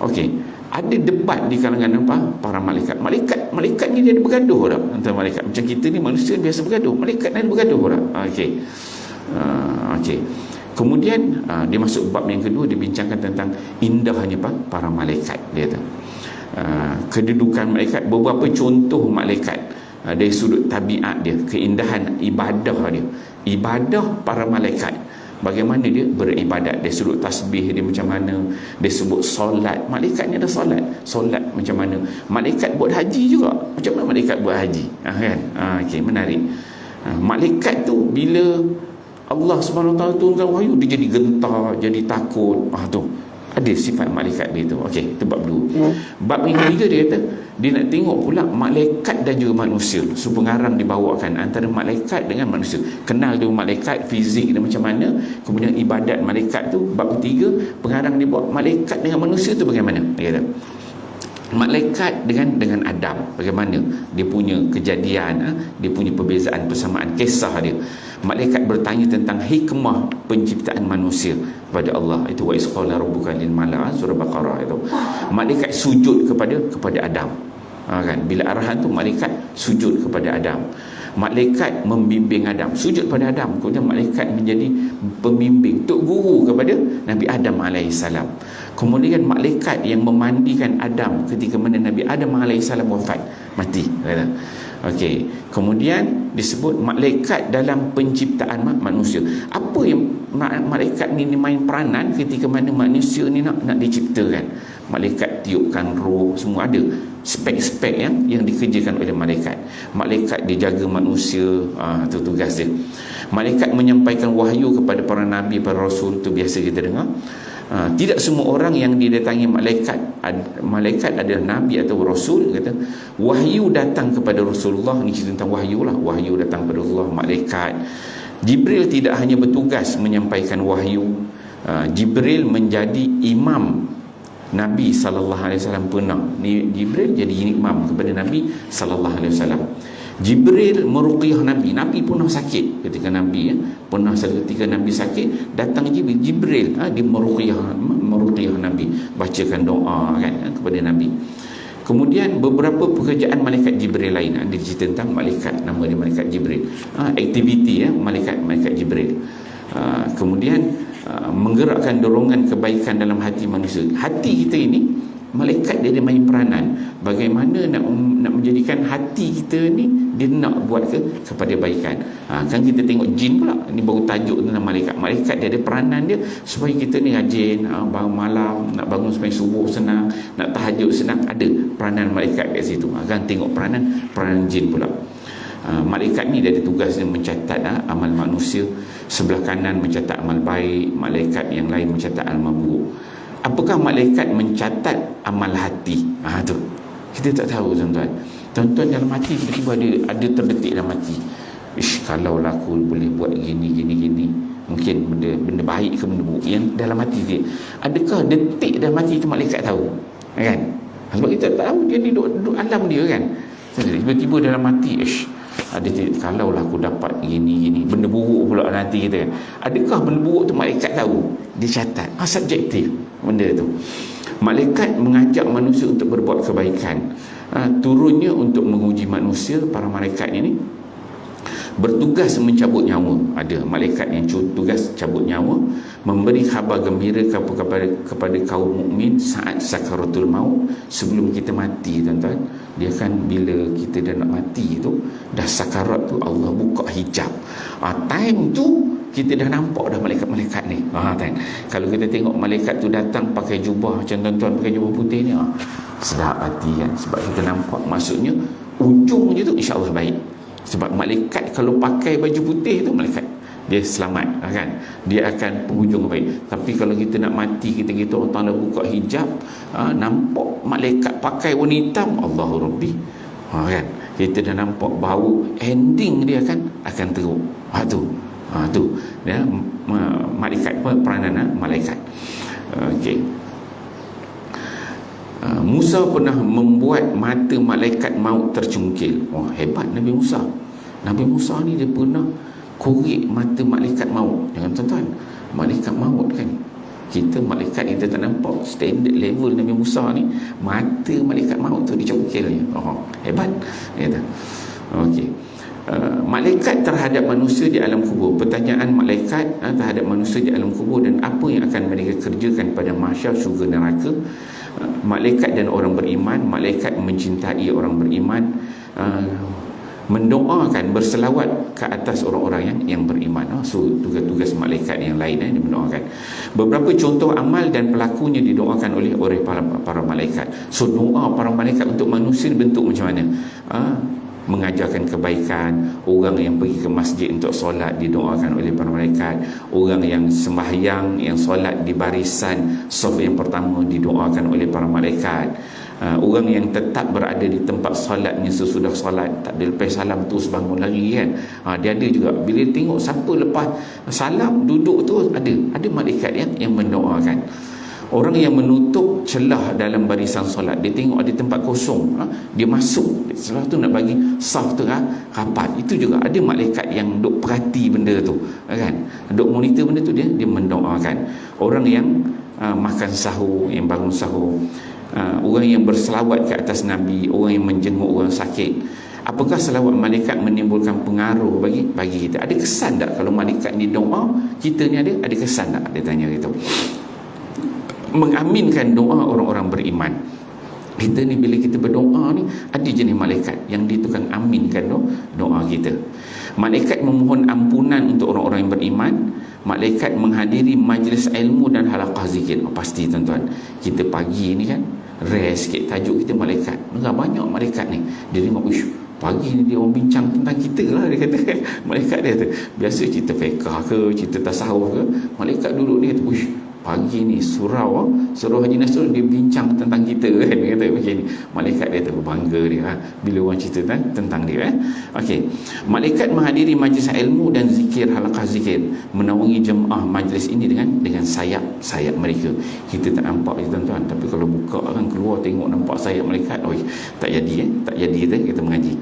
Okey. Ada debat di kalangan para malaikat. Malaikat ni dia ada bergaduh tak? Antara malaikat. Macam kita ni manusia biasa bergaduh. Malaikat ni ada bergaduh tak? Okey. Okey. Kemudian dia masuk bab yang kedua, dia bincangkan tentang indahnya para malaikat. Dia kata kedudukan malaikat, beberapa contoh malaikat dari sudut tabiat dia, keindahan ibadah dia, ibadah para malaikat, bagaimana dia beribadat, dari sudut tasbih dia macam mana, dia sebut solat, malaikat ni ada solat macam mana, malaikat buat haji juga, macam mana malaikat buat haji, kan? Okey, menarik. Malaikat tu bila Allah SWT turunkan wahyu, dia jadi gentar, jadi takut. Tu ada sifat malaikat dia tu. Okey, itu bab 2. Bab yang ketiga dia kata dia nak tengok pula malaikat dan juga manusia. So pengarang dibawakan antara malaikat dengan manusia. Kenal dia malaikat, fizik dia macam mana, kemudian ibadat malaikat tu. Bab ketiga pengarang dibawa malaikat dengan manusia tu bagaimana. Dia kata malaikat dengan Adam, bagaimana dia punya kejadian, dia punya perbezaan, persamaan kisah dia. Malaikat bertanya tentang hikmah penciptaan manusia kepada Allah. Itu wa isqala rabbuka lil malaa'ikati, surah Baqarah itu. Malaikat sujud kepada Adam. Kan, bila arahan tu malaikat sujud kepada Adam. Malaikat membimbing Adam, sujud pada Adam. Kemudian malaikat menjadi pembimbing, tok guru kepada Nabi Adam alaihissalam. Kemudian malaikat yang memandikan Adam ketika mana Nabi Adam alaihissalam wafat, mati. Okey. Kemudian disebut malaikat dalam penciptaan manusia. Apa yang malaikat ni main peranan ketika mana manusia ni nak diciptakan? Malaikat tiupkan roh, semua ada spek-spek yang dikerjakan oleh malaikat. Malaikat dia jaga manusia, itu tugas dia. Malaikat menyampaikan wahyu kepada para nabi, para rasul, tu biasa kita dengar. Tidak semua orang yang didatangi malaikat adalah nabi atau rasul. Kata wahyu datang kepada Rasulullah. Ni cerita tentang wahyu lah. Wahyu datang kepada Allah, malaikat. Jibril tidak hanya bertugas menyampaikan wahyu. Jibril menjadi imam Nabi SAW pernah. Ni Jibril jadi imam kepada Nabi SAW. Jibril meruqyah Nabi. Nabi pernah sakit ketika Nabi pernah ketika Nabi sakit, datang Jibril dia meruqyah Nabi, bacakan doa kan kepada Nabi. Kemudian beberapa pekerjaan malaikat Jibril lain. Ada cerita tentang malaikat, nama dia malaikat Jibril. Aktiviti malaikat Jibril. Kemudian menggerakkan dorongan kebaikan dalam hati manusia. Hati kita ini, malaikat dia ada main peranan. Bagaimana nak menjadikan hati kita ni dia nak buat kepada baikan. Kan kita tengok jin pula. Ni baru tajuk tentang malaikat. Malaikat dia ada peranan dia supaya kita ni rajin, bangun malam, nak bangun sampai subuh senang, nak tahajud senang. Ada peranan malaikat kat situ. Kan tengok peranan jin pula. Malaikat ni dia ada tugas dia mencatat amal manusia. Sebelah kanan mencatat amal baik, malaikat yang lain mencatat amal buruk. Apakah malaikat mencatat amal hati? Tu kita tak tahu, tuan-tuan. Tuan-tuan dalam hati tiba-tiba ada terdetik dalam hati. Kalau lah aku boleh buat gini. Mungkin benda baik ke benda buruk yang dalam hati dia. Adakah detik dalam hati itu malaikat tahu? Kan? Sebab kita tak tahu, dia ni duduk alam dia kan. Tiba-tiba dalam hati, ada kalau lah aku dapat gini, benda buruk pula nanti kita kan. Adakah benda buruk tu malaikat tahu? Dia catat. Subjektif benda tu. Malaikat mengajak manusia untuk berbuat kebaikan. Turunnya untuk menguji manusia. Para malaikat ini bertugas mencabut nyawa. Ada malaikat yang tugas cabut nyawa, memberi khabar gembira kepada kaum mukmin saat sakaratul maut, sebelum kita mati, tuan-tuan. Dia kan bila kita dah nak mati tu, dah sakarat tu, Allah buka hijab. Time tu kita dah nampak dah malaikat-malaikat ni. Kan? Kalau kita tengok malaikat tu datang pakai jubah macam tuan-tuan pakai jubah putih ni, sedap hati kan. Sebab kita nampak, maksudnya ujung je tu insya-Allah baik. Sebab malaikat kalau pakai baju putih tu, malaikat dia selamat kan, dia akan penghujung baik. Tapi kalau kita nak mati, kita Allah Ta'ala buka hijab, nampak malaikat pakai warna hitam, Allahu Rabbi, kan, kita dah nampak bau ending dia akan teruk. Tu ya, malaikat, peranan malaikat. Okey. Musa pernah membuat mata malaikat maut tercungkil. Hebat Nabi Musa. Nabi Musa ni dia pernah korek mata malaikat maut. Jangan tuan-tuan, malaikat maut kan, malaikat kita tak nampak. Standard level Nabi Musa ni, mata malaikat maut tu dicungkil je. Hebat kata. Okey. Malaikat terhadap manusia di alam kubur. Pertanyaan malaikat terhadap manusia di alam kubur dan apa yang akan mereka kerjakan pada mahsyar, syurga, neraka. Malaikat dan orang beriman. Malaikat mencintai orang beriman, mendoakan, berselawat ke atas orang-orang yang beriman. So tugas-tugas malaikat yang lain dia mendoakan. Beberapa contoh amal dan pelakunya didoakan oleh para malaikat. So doa para malaikat untuk manusia bentuk macam mana? Mengajarkan kebaikan. Orang yang pergi ke masjid untuk solat didoakan oleh para malaikat. Orang yang sembahyang, yang solat di barisan saf yang pertama didoakan oleh para malaikat. Orang yang tetap berada di tempat solatnya sesudah solat, tak ada lepas salam terus bangun lagi kan. Dia ada juga, bila tengok siapa lepas salam duduk tu, ada malaikat yang mendoakan. Orang yang menutup celah dalam barisan solat, dia tengok ada tempat kosong, dia masuk setelah tu nak bagi saf tu rapat. Itu juga ada malaikat yang duk perhati benda tu kan, duk monitor benda tu, dia mendoakan. Orang yang makan sahur, yang bangun sahur, orang yang berselawat ke atas Nabi, orang yang menjenguk orang sakit. Apakah selawat malaikat menimbulkan pengaruh bagi kita? Ada kesan tak kalau malaikat ni doa, kita ni ada kesan tak? Dia tanya gitu. Mengaminkan doa orang-orang beriman. Kita ni bila kita berdoa ni, ada jenis malaikat yang dia tukang aminkan doa kita. Malaikat memohon ampunan untuk orang-orang yang beriman. Malaikat menghadiri majlis ilmu dan halaqah zikir. Pasti tuan-tuan, kita pagi ni kan rest sikit, tajuk kita malaikat. Banyak malaikat ni, dia tengok, pagi ni dia orang bincang tentang kita lah, dia kata kan. Malaikat dia tu biasa cerita fiqh ke, cerita tasawuf ke, malaikat duduk ni kata, pagi ni surau Haji Nasrul dia bincang tentang kita kan, dia kata macam ni. Malaikat dia tu bangga dia bila orang cerita tentang dia. Okey, malaikat menghadiri majlis ilmu dan zikir, halaqah zikir, menaungi jemaah majlis ini dengan sayap mereka. Kita tak nampak je tuan-tuan, tapi kalau buka kan keluar tengok nampak sayap malaikat. Tak jadi kita mengaji.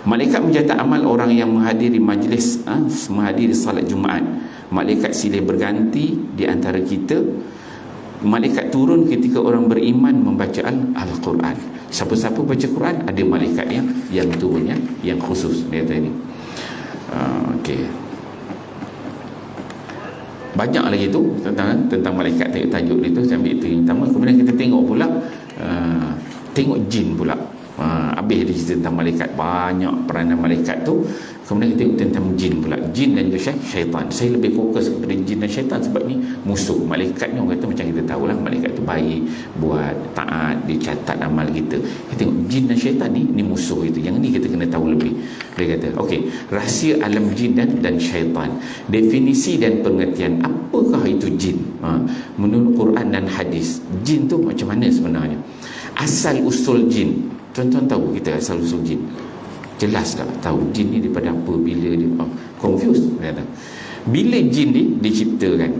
Malaikat mencatat amal orang yang menghadiri majlis, menghadiri salat Jumaat. Malaikat silih berganti di antara kita. Malaikat turun ketika orang beriman membaca Al-Quran. Siapa-siapa baca Quran, ada malaikat yang turun, yang khusus. Dia kata ni. Okey. Banyak lagi tu tentang malaikat. Tajuk dia tu, saya ambil itu yang pertama. Kemudian kita tengok pula, tengok jin pula. Habis dia cerita tentang malaikat, banyak peranan malaikat tu. Kemudian kita tengok tentang jin pula, jin dan juga syaitan. Saya lebih fokus kepada jin dan syaitan sebab ni musuh. Malaikat ni orang kata macam kita tahulah, malaikat tu baik, buat taat, dia catat amal kita. Kita tengok jin dan syaitan ni musuh itu. Yang ni kita kena tahu lebih. Dia kata okey, rahsia alam jin dan syaitan, definisi dan pengertian apakah itu jin. Menurut Quran dan hadis, jin tu macam mana sebenarnya, asal usul jin. Tuan-tuan tahu kita asal usul jin? Jelas tak tahu jin ni daripada apa, bila dia confused kata. Bila jin ni diciptakan,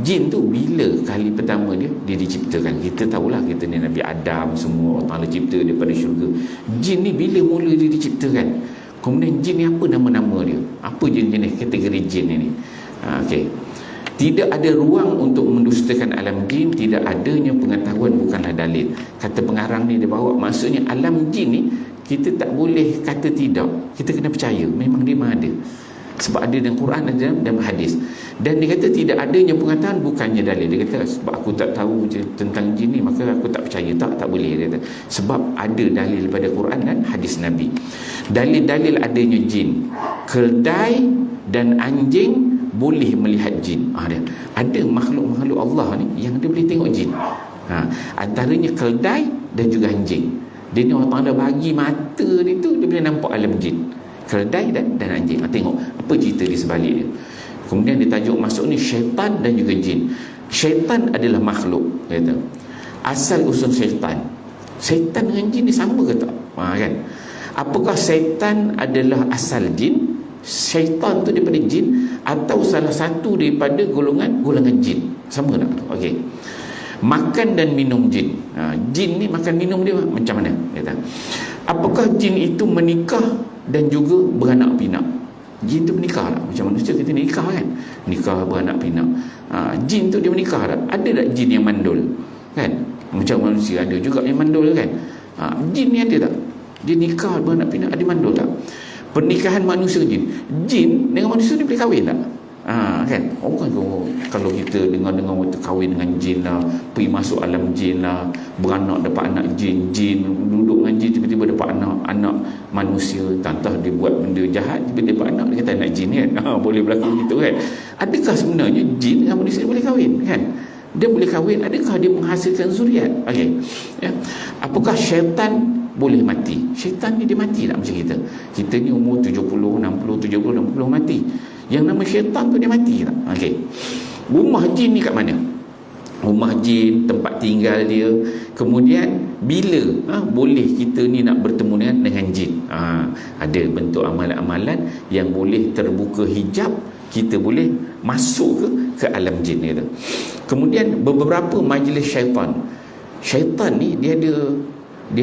jin tu bila kali pertama dia diciptakan? Kita tahulah kita ni Nabi Adam semua Allah Ta'ala cipta daripada syurga. Jin ni bila mula dia diciptakan? Kemudian jin ni apa nama-nama dia? Apa jenis kategori jin ni? Okey. Tidak ada ruang untuk mendustakan alam jin. Tidak adanya pengetahuan bukanlah dalil. Kata pengarang ni dia bawa, maksudnya alam jin ni kita tak boleh kata tidak, kita kena percaya memang dia ada. Sebab ada dalam Quran, ada dalam hadis. Dan dia kata tidak adanya pengetahuan bukannya dalil. Dia kata sebab aku tak tahu tentang jin ni maka aku tak percaya. Tak boleh, dia kata. Sebab ada dalil pada Quran dan hadis Nabi. Dalil-dalil adanya jin, keldai dan anjing boleh melihat jin. Ada makhluk-makhluk Allah ni yang dia boleh tengok jin. Antaranya keldai dan juga anjing. Dia ni Allah Ta'ala bagi mata ni tu, dia boleh nampak alam jin, keldai dan anjing. Tengok apa cerita di sebalik dia. Kemudian dia tajuk masuk ni syaitan dan juga jin. Syaitan adalah makhluk, kata. Asal usul syaitan dengan jin ni sama ke tak? Kan? Apakah syaitan adalah asal jin, syaitan tu daripada jin, atau salah satu daripada golongan jin? Sama tak? Okey. Makan dan minum jin. Jin ni makan minum dia macam mana? Kata. Apakah jin itu menikah dan juga beranak pinak? Jin tu menikah tak? Macam manusia kita nikah kan? Nikah, beranak pinak. Jin tu dia menikah tak? Ada tak jin yang mandul? Kan? Macam manusia ada juga yang mandul kan? Jin ni ada tak? Dia nikah, beranak pinak, ada mandul tak? Pernikahan manusia jin. Jin dengan manusia ni boleh kahwin tak? Kan? Kalau kita dengar-dengar waktu kahwin dengan jin lah, pergi masuk alam jin lah, beranak dapat anak jin, duduk dengan jin, tiba-tiba dapat anak manusia. Entah dia buat benda jahat, tiba-tiba dapat anak, dia kata anak jin kan. Boleh berlaku gitu kan. Adakah sebenarnya jin dengan manusia boleh kahwin kan? Dia boleh kahwin, adakah dia menghasilkan zuriat? Okey. Ya. Apakah syaitan boleh mati? Syaitan ni dia mati tak macam kita? Kita ni umur 70, 60, 70, 60 mati. Yang nama syaitan tu dia mati tak? Okey. Rumah jin ni kat mana? Rumah jin, tempat tinggal dia. Kemudian bila boleh kita ni nak bertemu dengan jin? Ada bentuk amalan-amalan yang boleh terbuka hijab, kita boleh masuk ke alam jin ni tu. Kemudian beberapa majlis syaitan. Syaitan ni dia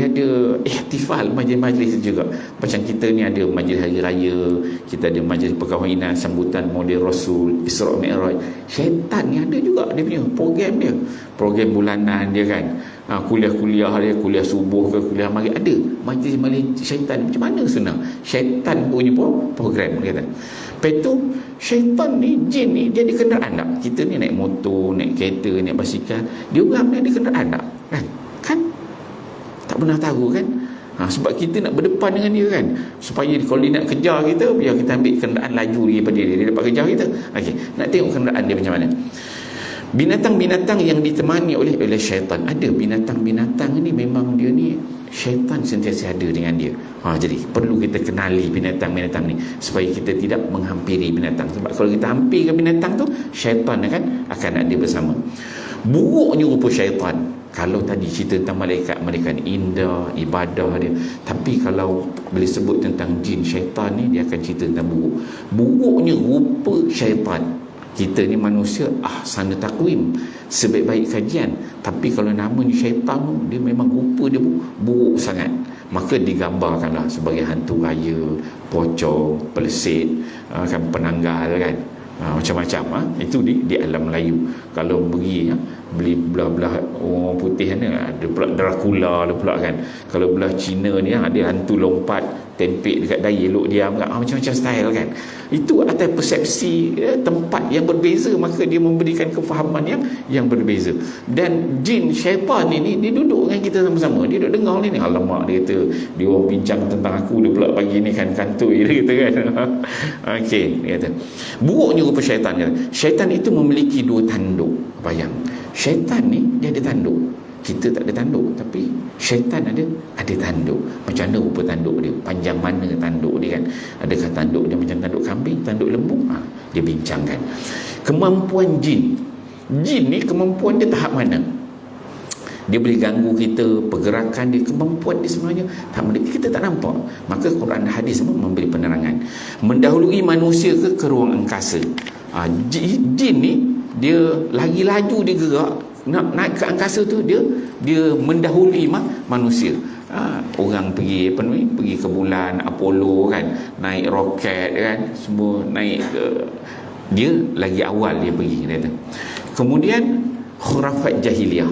ada ihtifal majlis-majlis juga. Macam kita ni ada majlis hari raya, kita ada majlis perkahwinan, sambutan Maulid Rasul, Isra Mi'raj. Syaitan ni ada juga dia punya program dia. Program bulanan dia kan. Kuliah-kuliah dia, kuliah subuh ke kuliah maghrib, ada majlis-majlis syaitan. Macam mana senang? Syaitan punya program kata. Lepas tu syaitan ni, jin ni dia ada kenderaan tak? Kita ni naik motor, naik kereta, naik basikal, dia orang ni ada kenderaan tak? Kan? Tak pernah tahu kan? Sebab kita nak berdepan dengan dia kan, supaya kalau dia nak kejar kita, biar kita ambil kenderaan laju daripada dia dapat kejar kita. Okey, nak tengok kenderaan dia macam mana. Binatang-binatang yang ditemani oleh syaitan, ada binatang-binatang ni memang dia ni syaitan sentiasa ada dengan dia. Jadi perlu kita kenali binatang-binatang ni supaya kita tidak menghampiri binatang. Sebab kalau kita hampir ke binatang tu, syaitan akan ada bersama. Buruknya rupa syaitan. Kalau tadi cerita tentang malaikat ni indah, ibadah dia. Tapi kalau boleh sebut tentang jin, syaitan ni, dia akan cerita tentang buruk. Buruknya rupa syaitan. Kita ni manusia sana takwim, sebaik-baik kajian, tapi kalau namanya syaitan, dia memang rupa dia buruk sangat. Maka digambarkanlah sebagai hantu raya, pocong, pelesit, kan, penanggal kan, macam-macam. Itu di alam Melayu. Kalau pergi beli belah-belah orang putih ni, ada pula Dracula pula kan. Kalau belah Cina ni ada hantu lompat tempek dekat dahi, elok diam kan. Macam-macam style kan. Itu atas persepsi tempat yang berbeza, maka dia memberikan kefahaman yang berbeza. Dan jin syaitan ni dia duduk dengan kita sama-sama. Dia duduk dengar ni, alamak, dia kata dia orang bincang tentang aku, dia pula pagi ni kan kantoi dia kata kan. Okey, dia kata buruknya rupa syaitan. Syaitan itu memiliki 2 tanduk. Bayang, syaitan ni dia ada tanduk. Kita tak ada tanduk, tapi syaitan ada tanduk. Macam mana rupa tanduk dia? Panjang mana tanduk dia kan? Adakah tanduk dia macam tanduk kambing, tanduk lembu? Dia bincangkan. Kemampuan jin ni, kemampuan dia tahap mana? Dia boleh ganggu kita, pergerakan dia, kemampuan dia sebenarnya tahap mana? Kita tak nampak. Maka Quran dan hadis semua memberi penerangan. Mendahului manusia ke ruang angkasa. Jin ni dia lagi laju, dia gerak nak naik ke angkasa tu, dia mendahului manusia. Orang pergi pergi ke bulan, Apollo kan, naik roket kan, semua naik ke, dia lagi awal dia pergi, dia kata. Kemudian khurafat jahiliah.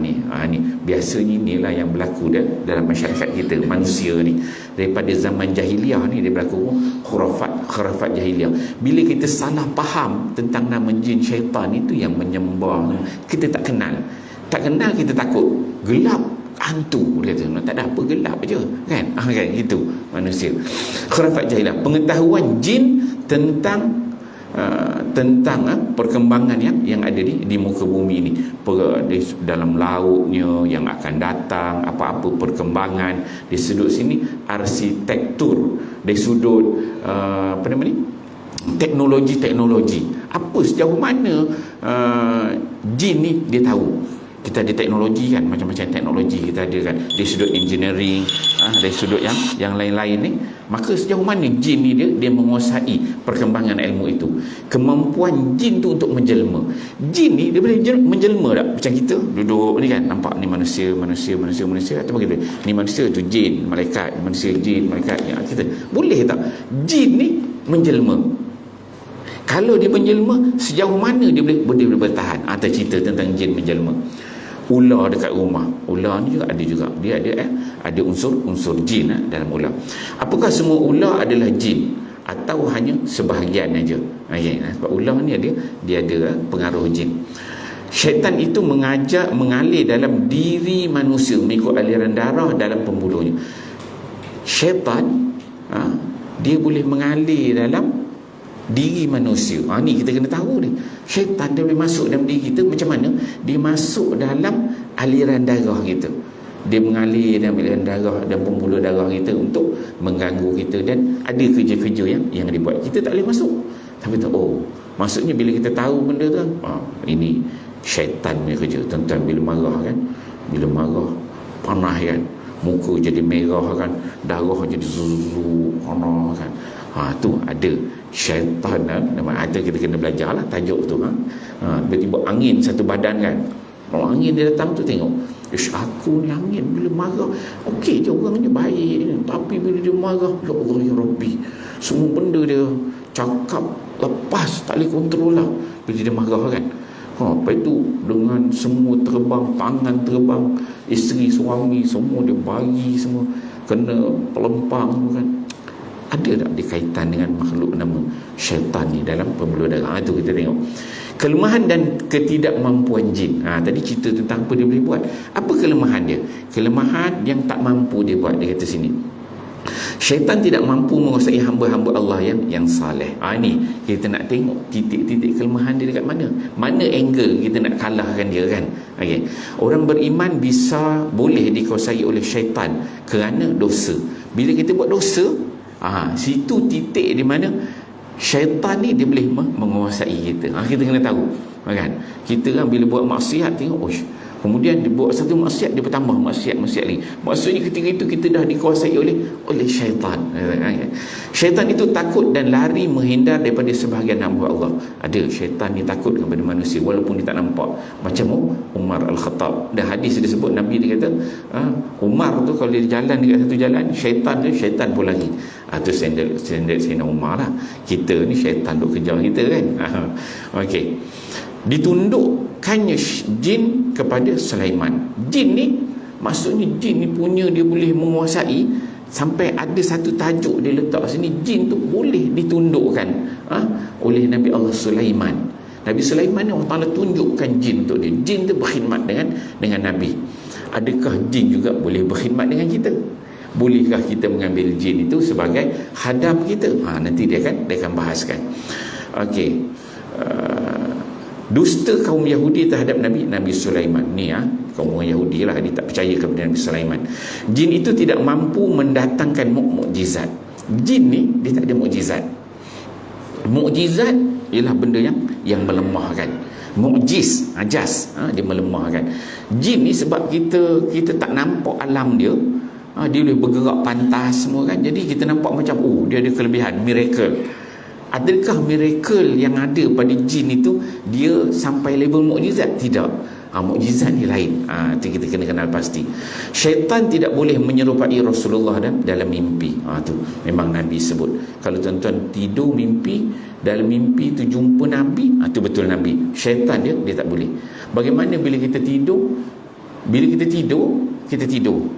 Ni biasanya inilah yang berlaku dalam masyarakat kita, manusia ni. Daripada zaman jahiliah ni dia berlaku khurafat jahiliah. Bila kita salah faham tentang nama jin syaitan itu yang menyembah, kita tak kenal kita takut gelap, hantu, dia kata tak ada apa, gelap aja kan, kan gitu manusia. Khurafat jahiliah, pengetahuan jin tentang perkembangan yang ada di muka bumi ini, dalam lautnya yang akan datang, apa-apa perkembangan di sudut sini, arsitektur dari sudut teknologi, apa sejauh mana jin ni dia tahu. Kita ada teknologi kan, macam-macam teknologi kita ada kan, dari sudut engineering, dari sudut yang lain-lain ni. Maka sejauh mana jin ni dia menguasai perkembangan ilmu itu. Kemampuan jin tu untuk menjelma. Jin ni dia boleh menjelma tak? Macam kita duduk ni kan, nampak ni manusia atau begitu. Ni manusia tu jin, malaikat, manusia jin, malaikat. Kita boleh tak jin ni menjelma? Kalau dia menjelma, sejauh mana dia boleh bertahan? Atau cerita tentang jin menjelma. Ular dekat rumah, ular ni juga dia ada unsur jin dalam ular. Apakah semua ular adalah jin atau hanya sebahagian aja? Sebab ular ni dia ada pengaruh jin. Syaitan itu mengalir dalam diri manusia mengikut aliran darah dalam pembuluhnya. Syaitan dia boleh mengalir dalam diri manusia. Ni kita kena tahu ni. Syaitan dia boleh masuk dalam diri kita. Macam mana? Dia masuk dalam aliran darah kita. Dia mengalir dalam aliran darah dan pembuluh darah kita untuk mengganggu kita. Dan ada kerja-kerja yang dibuat. Kita tak boleh masuk. Tapi maksudnya bila kita tahu benda tu, ini syaitan punya kerja. Tentang bila marah kan, bila marah panah kan, muka jadi merah kan, darah jadi panah kan. Tu ada syaitan. Ada kita kena belajar lah tajuk tu. Tiba-tiba angin satu badan kan. Kalau angin dia datang tu tengok, aku ni angin bila marah okey je, orangnya baik, tapi bila dia marah, ya Allah ya Rabbi, semua benda dia cakap lepas, tak boleh kontrol lah bila dia marah kan. Lepas itu dengan semua terbang, tangan terbang, isteri suami semua dia bagi, semua kena pelempang kan. Ada tak dikaitan dengan makhluk nama syaitan ni dalam pembuluh darah? Itu kita tengok. Kelemahan dan ketidakmampuan jin. Tadi cerita tentang apa dia boleh buat. Apa kelemahan dia? Kelemahan yang tak mampu dia buat, dia kata sini. Syaitan tidak mampu menguasai hamba-hamba Allah yang saleh. Ni kita nak tengok titik-titik kelemahan dia dekat mana. Mana angle kita nak kalahkan dia kan. Okey. Orang beriman boleh dikuasai oleh syaitan kerana dosa. Bila kita buat dosa, situ titik di mana syaitan ni dia boleh menguasai kita. Kita kena tahu. Kan? Kita kan bila buat maksiat tengok, kemudian dia buat satu maksiat, dia bertambah maksiat lagi. Maksudnya ketika itu kita dah dikuasai oleh syaitan. Syaitan itu takut dan lari menghindar daripada sebahagian hamba Allah. Ada syaitan ni takut kepada manusia walaupun dia tak nampak. Macam Umar Al-Khattab. Dan hadis dia sebut, Nabi dia kata, Umar tu kalau dia jalan dekat satu jalan, syaitan pun lari. Itu standard Sayyidina Umar lah. Kita ni syaitan duk kejar kita kan. Okey. Ditundukkannya jin kepada Sulaiman. Jin ni, maksudnya jin ni punya dia boleh menguasai sampai ada satu tajuk dia letak sini, jin tu boleh ditundukkan oleh Nabi Allah Sulaiman. Nabi Sulaiman ni Allah Ta'ala tunjukkan jin untuk dia. Jin tu berkhidmat dengan Nabi. Adakah jin juga boleh berkhidmat dengan kita? Bolehkah kita mengambil jin itu sebagai khadam kita? Nanti dia akan bahaskan. Okey. Dusta kaum Yahudi terhadap Nabi Sulaiman ni, kaum orang Yahudi lah, dia tak percaya kepada Nabi Sulaiman. Jin itu tidak mampu mendatangkan mukjizat. Jin ni dia tak ada mukjizat. Mukjizat ialah benda yang melemahkan. Mukjiz, ajas, dia melemahkan. Jin ni sebab kita tak nampak alam dia, dia boleh bergerak pantas semua kan. Jadi kita nampak macam dia ada kelebihan, miracle. Adakah miracle yang ada pada jin itu dia sampai level mukjizat? Tidak. Mukjizat ni lain. Itu kita kena kenal pasti. Syaitan tidak boleh menyerupai Rasulullah dalam mimpi. Tu memang Nabi sebut. Kalau tuan-tuan tidur mimpi, dalam mimpi tu jumpa Nabi, tu betul Nabi. Syaitan dia tak boleh. Bagaimana bila kita tidur? Bila kita tidur,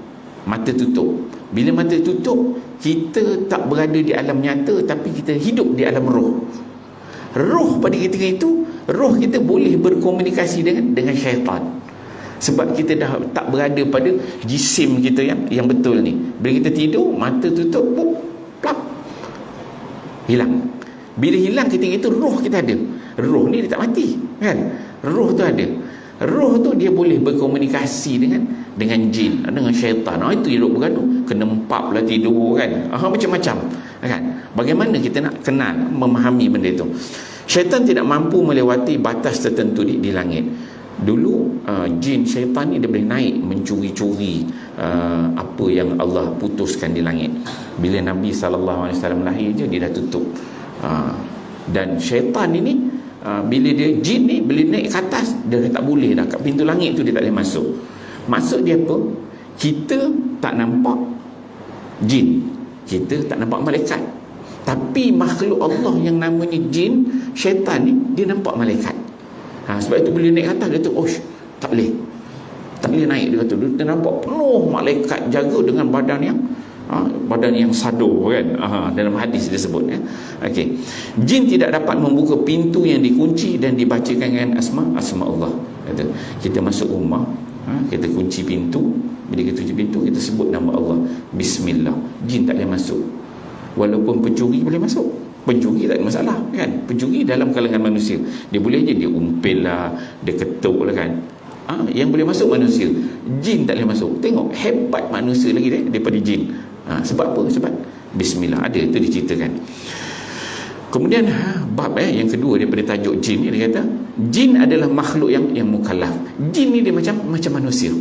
mata tutup. Bila mata tutup, kita tak berada di alam nyata, tapi kita hidup di alam roh. Roh pada ketika itu, roh kita boleh berkomunikasi dengan syaitan. Sebab kita dah tak berada pada jisim kita yang betul ni. Bila kita tidur, mata tutup, plak, hilang. Bila hilang ketika itu, roh kita ada. Roh ni dia tak mati kan? Roh tu ada. Roh tu dia boleh berkomunikasi dengan jin, dengan syaitan. Itu dia duk bergaduh, kena empap lah tidur kan. Macam-macam kan. Bagaimana kita nak kenal, memahami benda itu? Syaitan tidak mampu melewati batas tertentu di langit. Dulu jin syaitan ni dia boleh naik mencuri-curi apa yang Allah putuskan di langit. Bila Nabi SAW lahir je, dia dah tutup. Dan syaitan ini bila dia jin ni, bila naik ke atas, dia tak boleh dah, kat pintu langit tu dia tak boleh masuk. Maksud dia apa? Kita tak nampak jin, kita tak nampak malaikat, tapi makhluk Allah yang namanya jin, syaitan ni, dia nampak malaikat. Sebab itu bila naik ke atas, dia tu tak boleh naik. Dia kata dia nampak penuh malaikat jaga dengan badan yang sado kan. Dalam hadis dia sebut Okey. Jin tidak dapat membuka pintu yang dikunci dan dibacakan dengan asma Allah. Kata, kita masuk rumah, kita kunci pintu. Bila kita kunci pintu, kita sebut nama Allah, bismillah. Jin tak boleh masuk. Walaupun pencuri boleh masuk. Pencuri tak ada masalah kan. Pencuri dalam kalangan manusia, dia boleh je dia umpil lah, dia ketuk lah kan. Yang boleh masuk manusia, jin tak boleh masuk. Tengok hebat manusia lagi daripada jin. Sebab apa? Sebab bismillah. Ada, itu diceritakan. Kemudian bab yang kedua daripada tajuk jin ni, dia kata jin adalah makhluk yang mukallaf. Jin ni dia macam manusia.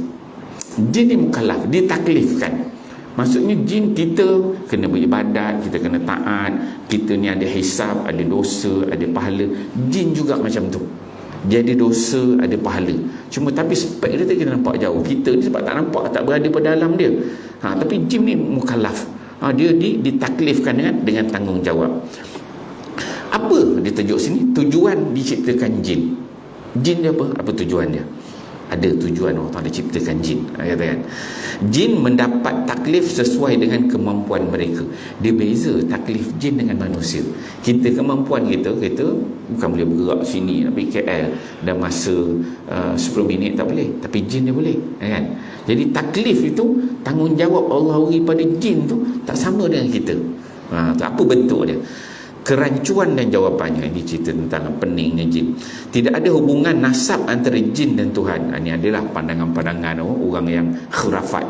Jin ni mukallaf, ditaklifkan. Maksudnya jin kita kena beribadat, kita kena taat, kita ni ada hisab, ada dosa, ada pahala. Jin juga macam tu. Dia ada dosa, ada pahala. Cuma tapi spek dia kita nampak jauh. Kita ni sebab tak nampak, tak berada pada alam dia. Tapi jin ni mukallaf. Dia ditaklifkan dengan tanggungjawab. Apa dia tajuk sini? Tujuan diciptakan jin. Jin dia apa? Apa tujuan dia? Ada tujuan Allah Ta'ala ciptakan jin. Katakan jin mendapat taklif sesuai dengan kemampuan mereka. Dia beza taklif jin dengan manusia. Kita kemampuan kita bukan boleh bergerak sini nak pergi KL dalam masa 10 minit, tak boleh. Tapi jin dia boleh, kan? Jadi taklif itu, tanggungjawab Allah beri pada jin tu tak sama dengan kita. Apa bentuk dia? Kerancuan dan jawapannya. Ini cerita tentang peningnya jin. Tidak ada hubungan nasab antara jin dan Tuhan. Ini adalah pandangan-pandangan orang yang khurafat.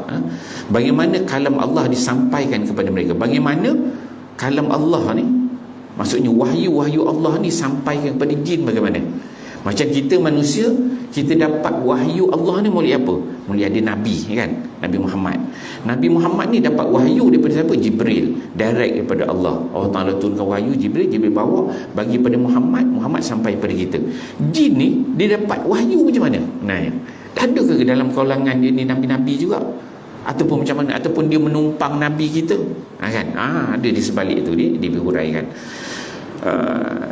Bagaimana kalam Allah disampaikan kepada mereka? Bagaimana kalam Allah ni, maksudnya wahyu-wahyu Allah ni sampaikan kepada jin bagaimana? Macam kita manusia, kita dapat wahyu Allah ni melalui apa? Melalui ada Nabi, kan? Nabi Muhammad. Nabi Muhammad ni dapat wahyu daripada siapa? Jibril. Direct daripada Allah. Allah Ta'ala turunkan wahyu, Jibril bawa bagi pada Muhammad, Muhammad sampai pada kita. Jin ni, dia dapat wahyu macam mana? Nah, ada ke dalam kalangan dia ni Nabi-Nabi juga? Ataupun macam mana? Ataupun dia menumpang Nabi kita? Kan? Ada di sebalik tu, dia dihuraikan.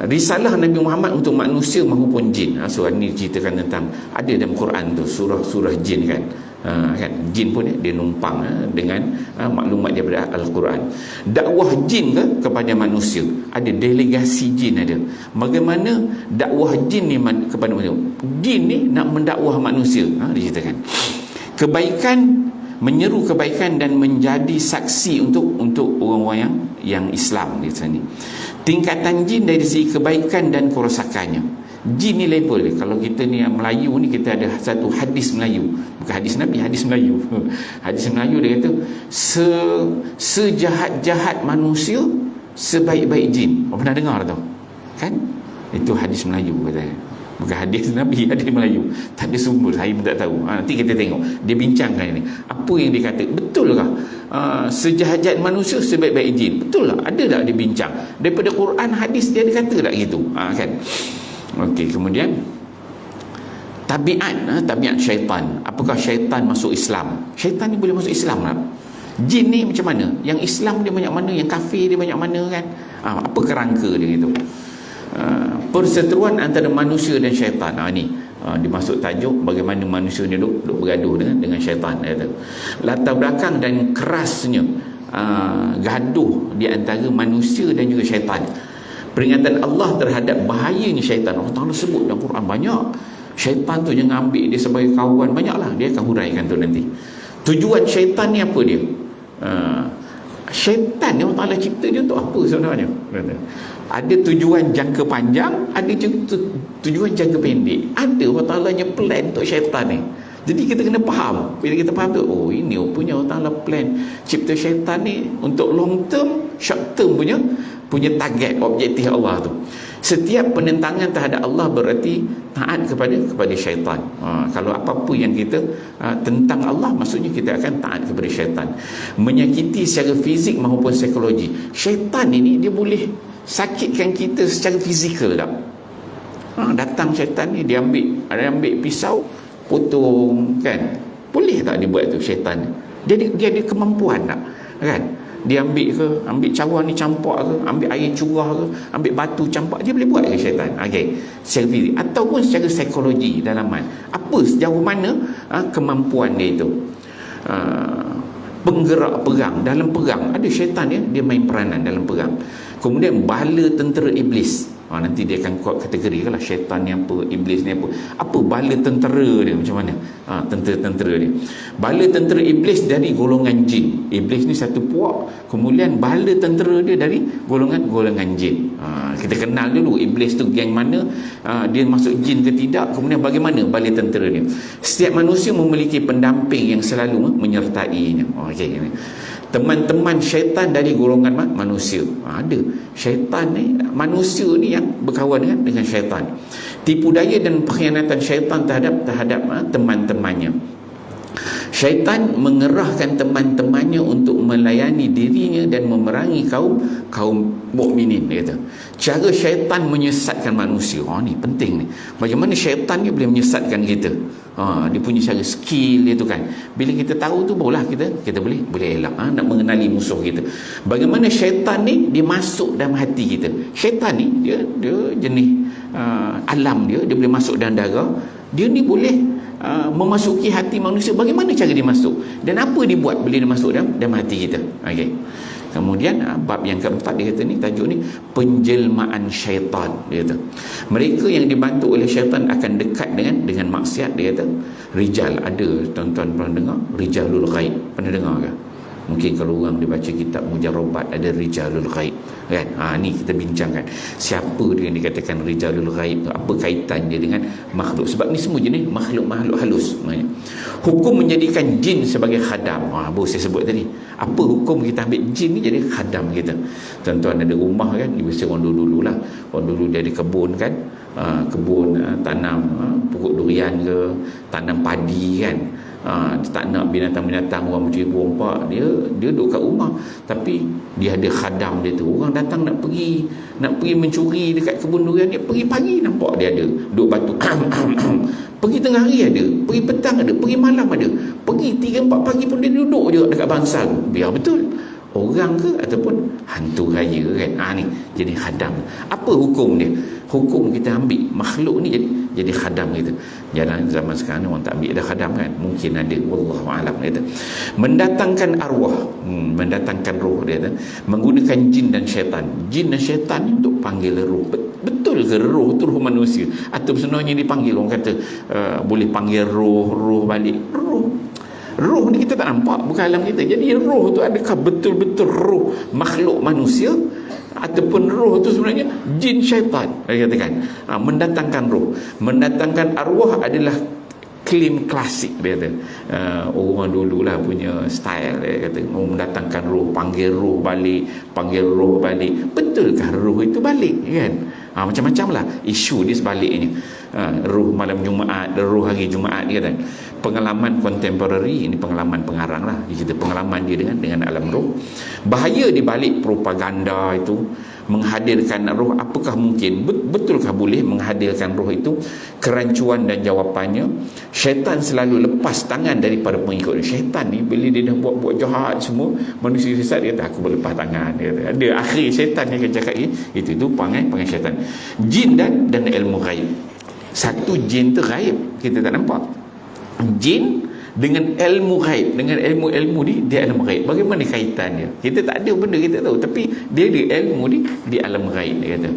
Risalah Nabi Muhammad untuk manusia maupun jin. So ini ceritakan tentang, ada dalam Quran tu surah-surah jin, kan? Kan jin pun dia numpang dengan maklumat daripada Al-Quran. Dakwah jin kepada manusia, ada delegasi jin ada. Bagaimana dakwah jin ni kepada manusia? Jin ni nak mendakwah manusia, diceritakan. Kebaikan, menyeru kebaikan dan menjadi saksi untuk orang-orang yang Islam di sini. Tingkatan jin dari segi kebaikan dan kerosakannya. Jin ni level. Kalau kita ni yang Melayu ni, kita ada satu hadis Melayu, bukan hadis Nabi, hadis Melayu. Hadis Melayu dia kata, sejahat-jahat manusia, sebaik-baik jin. Apa pernah dengar tu? Kan? Itu hadis Melayu katanya. Bukan hadis Nabi, hadis Melayu. Tak ada sumber, saya pun tak tahu. Nanti kita tengok, dia bincangkan ini. Apa yang dia kata? Betulkah sejahat-jahat manusia sebaik-baik jin? Betul tak? Ada tak dia bincang? Daripada Quran, hadis, dia ada kata tak gitu? Kan? Okey, kemudian tabiat syaitan. Apakah syaitan masuk Islam? Syaitan ni boleh masuk Islam tak? Jin ni macam mana? Yang Islam dia banyak mana? Yang kafir dia banyak mana, kan? Apa kerangka dia gitu? Perseteruan antara manusia dan syaitan. Ni dimasuk tajuk bagaimana manusia ni duk bergaduh dengan syaitan. Latar belakang dan kerasnya gaduh di antara manusia dan juga syaitan. Peringatan Allah terhadap bahayanya syaitan. Allah Ta'ala sebut dalam Quran banyak. Syaitan tu jangan ambil dia sebagai kawan. Banyaklah, dia akan huraikan tu nanti. Tujuan syaitan ni apa dia? Syaitan ni Allah Ta'ala cipta dia untuk apa sebenarnya? Ada tujuan jangka panjang, ada tujuan jangka pendek. Ada Allah Ta'alanya plan untuk syaitan ni. Jadi kita kena faham. Bila kita faham tu, ini punya Allah Ta'ala plan cipta syaitan ni untuk long term, short term punya target, objektif Allah tu. Setiap penentangan terhadap Allah berarti taat kepada syaitan. Kalau apa-apa yang kita tentang Allah, maksudnya kita akan taat kepada syaitan. Menyakiti secara fizik maupun psikologi. Syaitan ini dia boleh sakitkan kita secara fizikal tak? Datang syaitan ni, dia ambil pisau, potong, kan? Boleh tak dia buat tu syaitan? Dia ada kemampuan tak? Kan? Dia ambil cawan ni campak ke, ambil air curah ke, ambil batu campak, dia boleh buat ke syaitan? Okey, secara fizik ataupun secara psikologi dalaman. Apa sejauh mana kemampuan dia itu? Penggerak perang, dalam perang ada syaitan dia main peranan dalam perang. Kemudian bala tentera iblis. Nanti dia akan kuat kategori lah, syaitan ni apa, iblis ni apa. Apa bala tentera dia macam mana? Tentera dia. Bala tentera iblis dari golongan jin. Iblis ni satu puak, kemudian bala tentera dia dari golongan jin. Kita kenal dulu iblis tu geng mana, dia masuk jin ke tidak, kemudian bagaimana bala tentera dia. Setiap manusia memiliki pendamping yang selalu menyertainya. Okey, teman-teman syaitan dari golongan manusia. Ada syaitan ni, manusia ni yang berkawan dengan syaitan. Tipu daya dan pengkhianatan syaitan terhadap teman-temannya. Syaitan mengerahkan teman-temannya untuk melayani dirinya dan memerangi kaum mukminin, dia kata. Cara syaitan menyesatkan manusia. Ni penting ni. Bagaimana syaitan ni boleh menyesatkan kita? Dia punya cara skill dia tu, kan. Bila kita tahu tu, barulah kita boleh elak nak mengenali musuh kita. Bagaimana syaitan ni dia masuk dalam hati kita. Syaitan ni dia jenis alam dia boleh masuk dalam darah. Dia ni boleh memasuki hati manusia. Bagaimana cara dia masuk dan apa dia buat bila dia masuk dalam hati kita. Okey. Kemudian bab yang keempat dia kata ni, tajuk ni penjelmaan syaitan. Dia kata mereka yang dibantu oleh syaitan akan dekat dengan maksiat. Dia kata rijal, ada tuan-tuan pernah dengar rijalul ghaib, pernah dengar ke? Mungkin kalau orang dia baca kitab mujarrabat ada rijalul ghaib kan. Ni kita bincangkan siapa dia yang dikatakan rijalul ghaib tu, apa kaitan dia dengan makhluk. Sebab ni semua jenis makhluk-makhluk halus. Hukum menjadikan jin sebagai khadam. Baru saya sebut tadi, apa hukum kita ambil jin ni jadi khadam kita. Tuan-tuan ada rumah kan, biasa orang dulu lah, orang dulu dia ada kebun kan, kebun tanam pokok durian ke, tanam padi kan. Tak nak binatang-binatang orang mencuri rompak, dia duduk kat rumah, tapi dia ada khadam dia tu. Orang datang nak pergi mencuri dekat kebun durian, dia pergi pagi nampak dia ada duduk batu pergi tengah hari ada, pergi petang ada, pergi malam ada, pergi 3-4 pagi pun dia duduk je dekat bangsal. Biar betul orang ke ataupun hantu raya kan. Ni jadi khadam. Apa hukum dia? Hukum kita ambil makhluk ni jadi khadam kita. Jangan zaman sekarang ni orang tak ambil dah khadam kan. Mungkin ada, wallahu alam. Dia kata mendatangkan arwah, mendatangkan roh. Dia kata menggunakan jin dan syaitan. Jin dan syaitan ni untuk panggil roh. Betul ke roh tu roh manusia? Atau sebenarnya dipanggil, orang kata boleh panggil roh balik. Roh ni kita tak nampak, bukan alam kita. Jadi roh tu adakah betul-betul roh makhluk manusia ataupun roh tu sebenarnya jin syaitan? Dia katakan mendatangkan roh, mendatangkan arwah adalah klaim klasik. Dia kata orang dululah punya style. Dia kata mendatangkan roh, panggil roh balik. Betulkah roh itu balik kan? Macam-macam lah isu dia sebaliknya. Roh malam Jumaat, roh hari Jumaat, dia kata pengalaman kontemporari ini, pengalaman pengarang lah, dia cerita pengalaman dia dengan alam roh. Bahaya di balik propaganda itu menghadirkan roh. Apakah mungkin, betulkah boleh menghadirkan roh itu? Kerancuan dan jawapannya, syaitan selalu lepas tangan daripada pengikut. Syaitan ni bila dia dah buat jahat semua, manusia sesat, dia kata aku berlepas tangan. Dia kata, ada akhir syaitan yang akan cakap itu pangai syaitan. Jin dan ilmu ghaib. Satu jin tu ghaib, kita tak nampak. Jin dengan ilmu ghaib, dengan ilmu ni, dia ilmu ghaib. Bagaimana kaitannya? Kita tak ada benda kita tahu, tapi dia ada ilmu di alam ghaib. Dia kata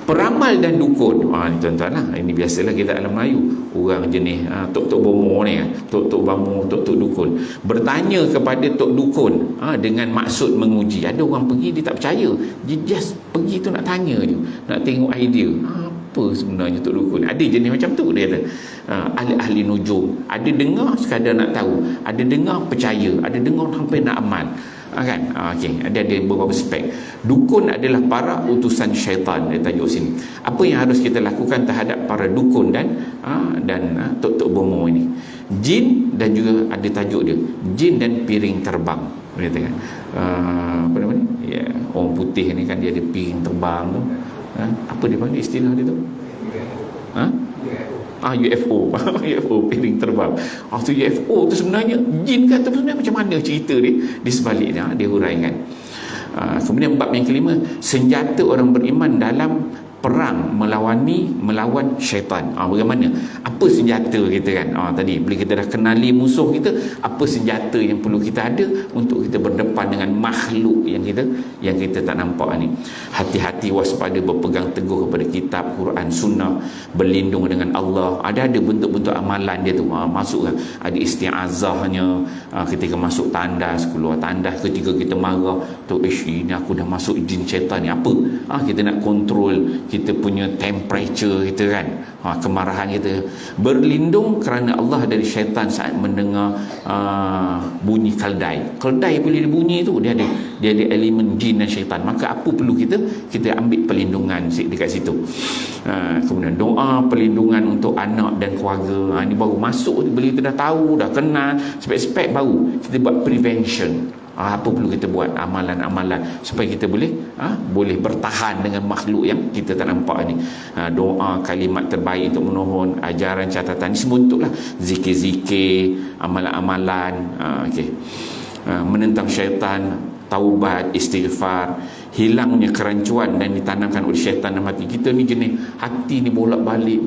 peramal dan dukun. Ni tuan-tuan lah, ini biasalah kita alam Melayu, orang jenis tok-tok bomo ni, tok-tok bamu, tok-tok dukun bertanya kepada tok dukun dengan maksud menguji. Ada orang pergi, dia tak percaya, dia just pergi tu nak tanya je, nak tengok idea apa sebenarnya tok dukun. Ada jenis macam tu. Dia kata ahli-ahli nujum, ada dengar sekadar nak tahu, ada dengar percaya, ada dengar hampir nak amal kan. Okey, ada beberapa spek. Dukun adalah para utusan syaitan. Dia tajuk sini. Apa yang harus kita lakukan terhadap para dukun dan tok-tok bomo ini? Jin, dan juga ada tajuk dia, jin dan piring terbang. Dia kata apa nama ni? Ya, orang putih ni kan dia ada piring terbang tu. Apa dia panggil istilah dia tu? UFO. UFO, piring terbang. Tu UFO tu sebenarnya jin ke atau sebenarnya macam mana cerita dia di sebaliknya, dia huraikan. Kemudian bab yang kelima, senjata orang beriman dalam perang melawan syaitan. Bagaimana? Apa senjata kita kan? Tadi bila kita dah kenali musuh kita, apa senjata yang perlu kita ada untuk kita berdepan dengan makhluk yang kita tak nampak ni. Hati-hati, waspada, berpegang teguh kepada kitab, Quran, sunnah, berlindung dengan Allah. Ada bentuk-bentuk amalan dia tu. Masuk kan? Ada isti'azahnya ketika masuk tandas, keluar tandas, ketika kita marah tu, ini aku dah masuk jin syaitan ni. Apa? Kita nak kontrol kita punya temperature kita kan, kemarahan kita. Berlindung kerana Allah dari syaitan saat mendengar bunyi keldai bila dia bunyi tu, dia ada elemen jin dan syaitan. Maka apa perlu kita ambil perlindungan dekat situ. Kemudian doa perlindungan untuk anak dan keluarga. Ini baru masuk, bila kita dah tahu, dah kenal spek-spek, baru kita buat prevention. Apa perlu kita buat amalan-amalan supaya kita boleh bertahan dengan makhluk yang kita tak nampak ni. Doa, kalimat terbaik untuk memohon, ajaran, catatan, ni semua untuklah zikir-zikir, amalan-amalan. Menentang syaitan, taubat, istighfar, hilangnya kerancuan dan ditanamkan oleh syaitan dalam hati kita ni. Jenis hati ni bolak-balik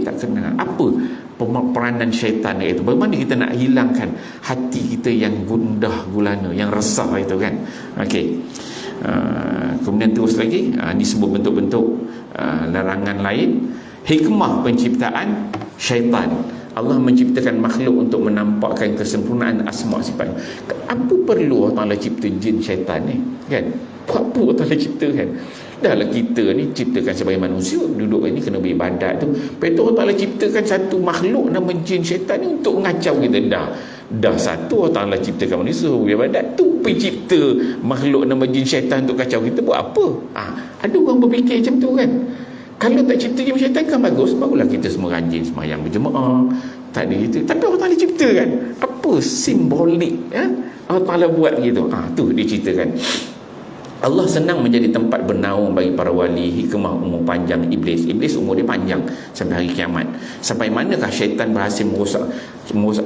tak kena. Apa peranan syaitan itu? Bagaimana kita nak hilangkan hati kita yang gundah gulana, yang resah itu kan? Okey. Kemudian terus lagi, ini sebut bentuk-bentuk larangan lain. Hikmah penciptaan syaitan. Allah menciptakan makhluk untuk menampakkan kesempurnaan asma' sifat. Apa perlu Allah Ta'ala cipta jin syaitan ni? Kan? Apa Allah Ta'ala cipta kan? Dahlah kita ni ciptakan sebagai manusia, duduk ni kena beribadat tu. Lepas tu Allah Ta'ala ciptakan satu makhluk nama jin syaitan ni untuk mengacau kita. Dah satu Allah Ta'ala ciptakan manusia beribadat, tu pencipta makhluk nama jin syaitan untuk kacau kita. Buat apa? Ada orang berfikir macam tu kan? Kalau tak cipta jin syaitan kan barulah kita semua rajin sembahyang berjemaah, tak ada gitu. Tapi Allah Ta'ala cipta kan, apa simbolik Allah Ta'ala buat gitu. Tu dia ceritakan. Allah senang menjadi tempat bernaung bagi para wali. Hikmah umur panjang iblis. Iblis umur dia panjang sampai hari kiamat. Sampai manakah syaitan berhasil merosak.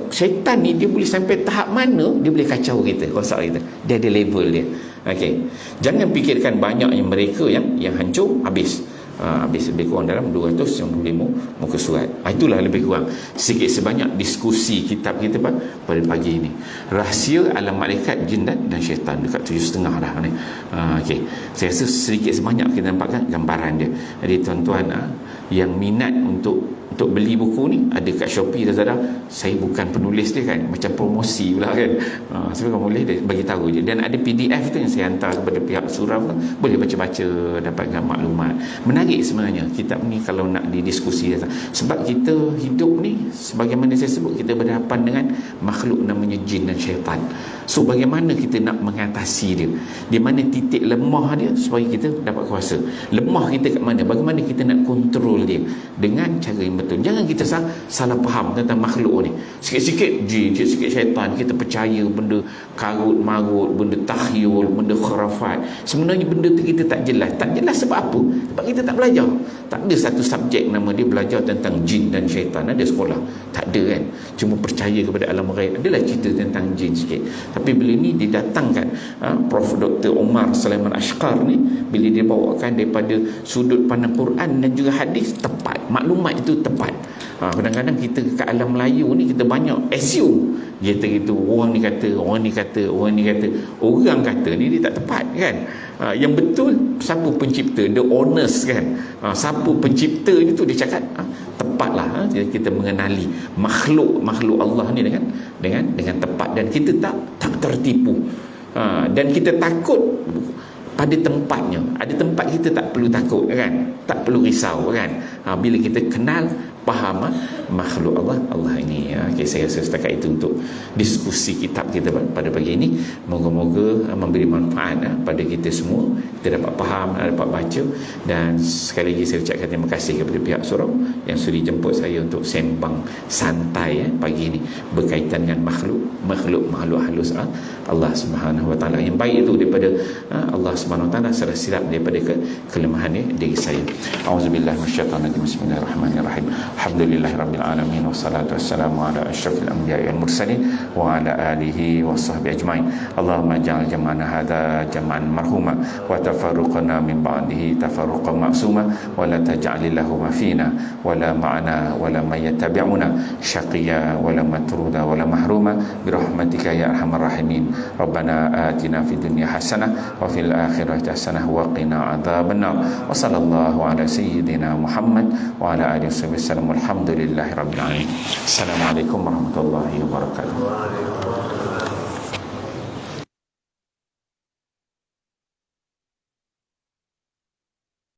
Syaitan ni dia boleh sampai tahap mana dia boleh kacau kita, rosak kita. Dia ada level dia. Okey. Jangan fikirkan banyaknya mereka yang hancur habis. Habis lebih kurang dalam 295 muka surat. Itulah lebih kurang sikit sebanyak diskusi kitab kita pada pagi ini. Rahsia alam malaikat, jin dan syaitan, dekat 7.5 dah ni. Okey. Saya rasa sedikit sebanyak kita nampakkan gambaran dia. Jadi tuan-tuan yang minat untuk beli buku ni, ada kat Shopee, Lazada. Saya bukan penulis dia kan, macam promosi pula kan. Sebenarnya boleh dia bagi tahu je. Dan ada PDF tu yang saya hantar kepada pihak surau, boleh baca-baca, dapatkan maklumat. Menarik sebenarnya kitab ni kalau nak didiskusi. Sebab kita hidup ni, sebagaimana saya sebut, kita berhadapan dengan makhluk namanya jin dan syaitan. So bagaimana kita nak mengatasi dia? Di mana titik lemah dia supaya kita dapat kuasa? Lemah kita kat mana? Bagaimana kita nak kontrol dia dengan cara yang betul? Jangan kita salah faham tentang makhluk ni. Sikit-sikit jin, sikit-sikit syaitan, kita percaya benda karut marut, benda tahyul, benda khurafat. Sebenarnya benda tu kita tak jelas. Tak jelas sebab apa? Sebab kita tak belajar. Tak ada satu subjek nama dia belajar tentang jin dan syaitan. Ada sekolah? Tak ada kan? Cuma percaya kepada alam ghaib. Adalah cerita tentang jin sikit. Tapi bila ni didatangkan Prof. Dr. Omar Sulaiman Ashqar ni, bila dia bawakan daripada sudut pandang Quran dan juga hadis, tepat. Maklumat itu tepat. Kadang-kadang kita ke alam Melayu ni, kita banyak assume. Kita gitu, orang ni kata, orang ni kata. Orang kata ni dia tak tepat kan. Yang betul siapa pencipta, the honest kan. Siapa pencipta ni tu dia cakap tepatlah. Jadi kita mengenali makhluk Allah ni dengan tepat, dan kita tak tertipu. Dan kita takut pada tempatnya. Ada tempat kita tak perlu takut kan, tak perlu risau kan. Bila kita kenal, faham makhluk Allah ini. Okay, saya rasa setakat itu untuk diskusi kitab kita pada pagi ini. Moga-moga memberi manfaat pada kita semua. Kita dapat faham, dapat baca. Dan sekali lagi saya ucapkan terima kasih kepada pihak surau yang sudi jemput saya untuk sembang santai pagi ini berkaitan dengan makhluk halus Allah Subhanahu Wa Taala. Yang baik itu daripada Allah Subhanahu Wa Taala, serta silap daripada kelemahan diri saya. Auzubillahi minasyaitanir rajim. Bismillahirrahmanirrahim. Alhamdulillahirabbil alamin, wassalatu wassalamu ala asyrafil anbiya'i wal mursalin wa ala alihi washabbihi ajmain. Allahumma ja'al jam'ana hadza jam'an marhuma wa tafarruqana min ba'dihi tafarruqan ma'suma wa la taj'al lahum fina wa la ma'ana wa la may yattabi'una syaqiyya wa la matruda wa la mahruma bi rahmatika ya arhamar rahimin. Rabbana atina fid dunya hasanah wa fil akhirati hasanah wa qina adzabannar. Wa sallallahu ala sayyidina Muhammad wa ala alihi wasallam. Alhamdulillahirabbil alamin. Assalamualaikum warahmatullahi wabarakatuh.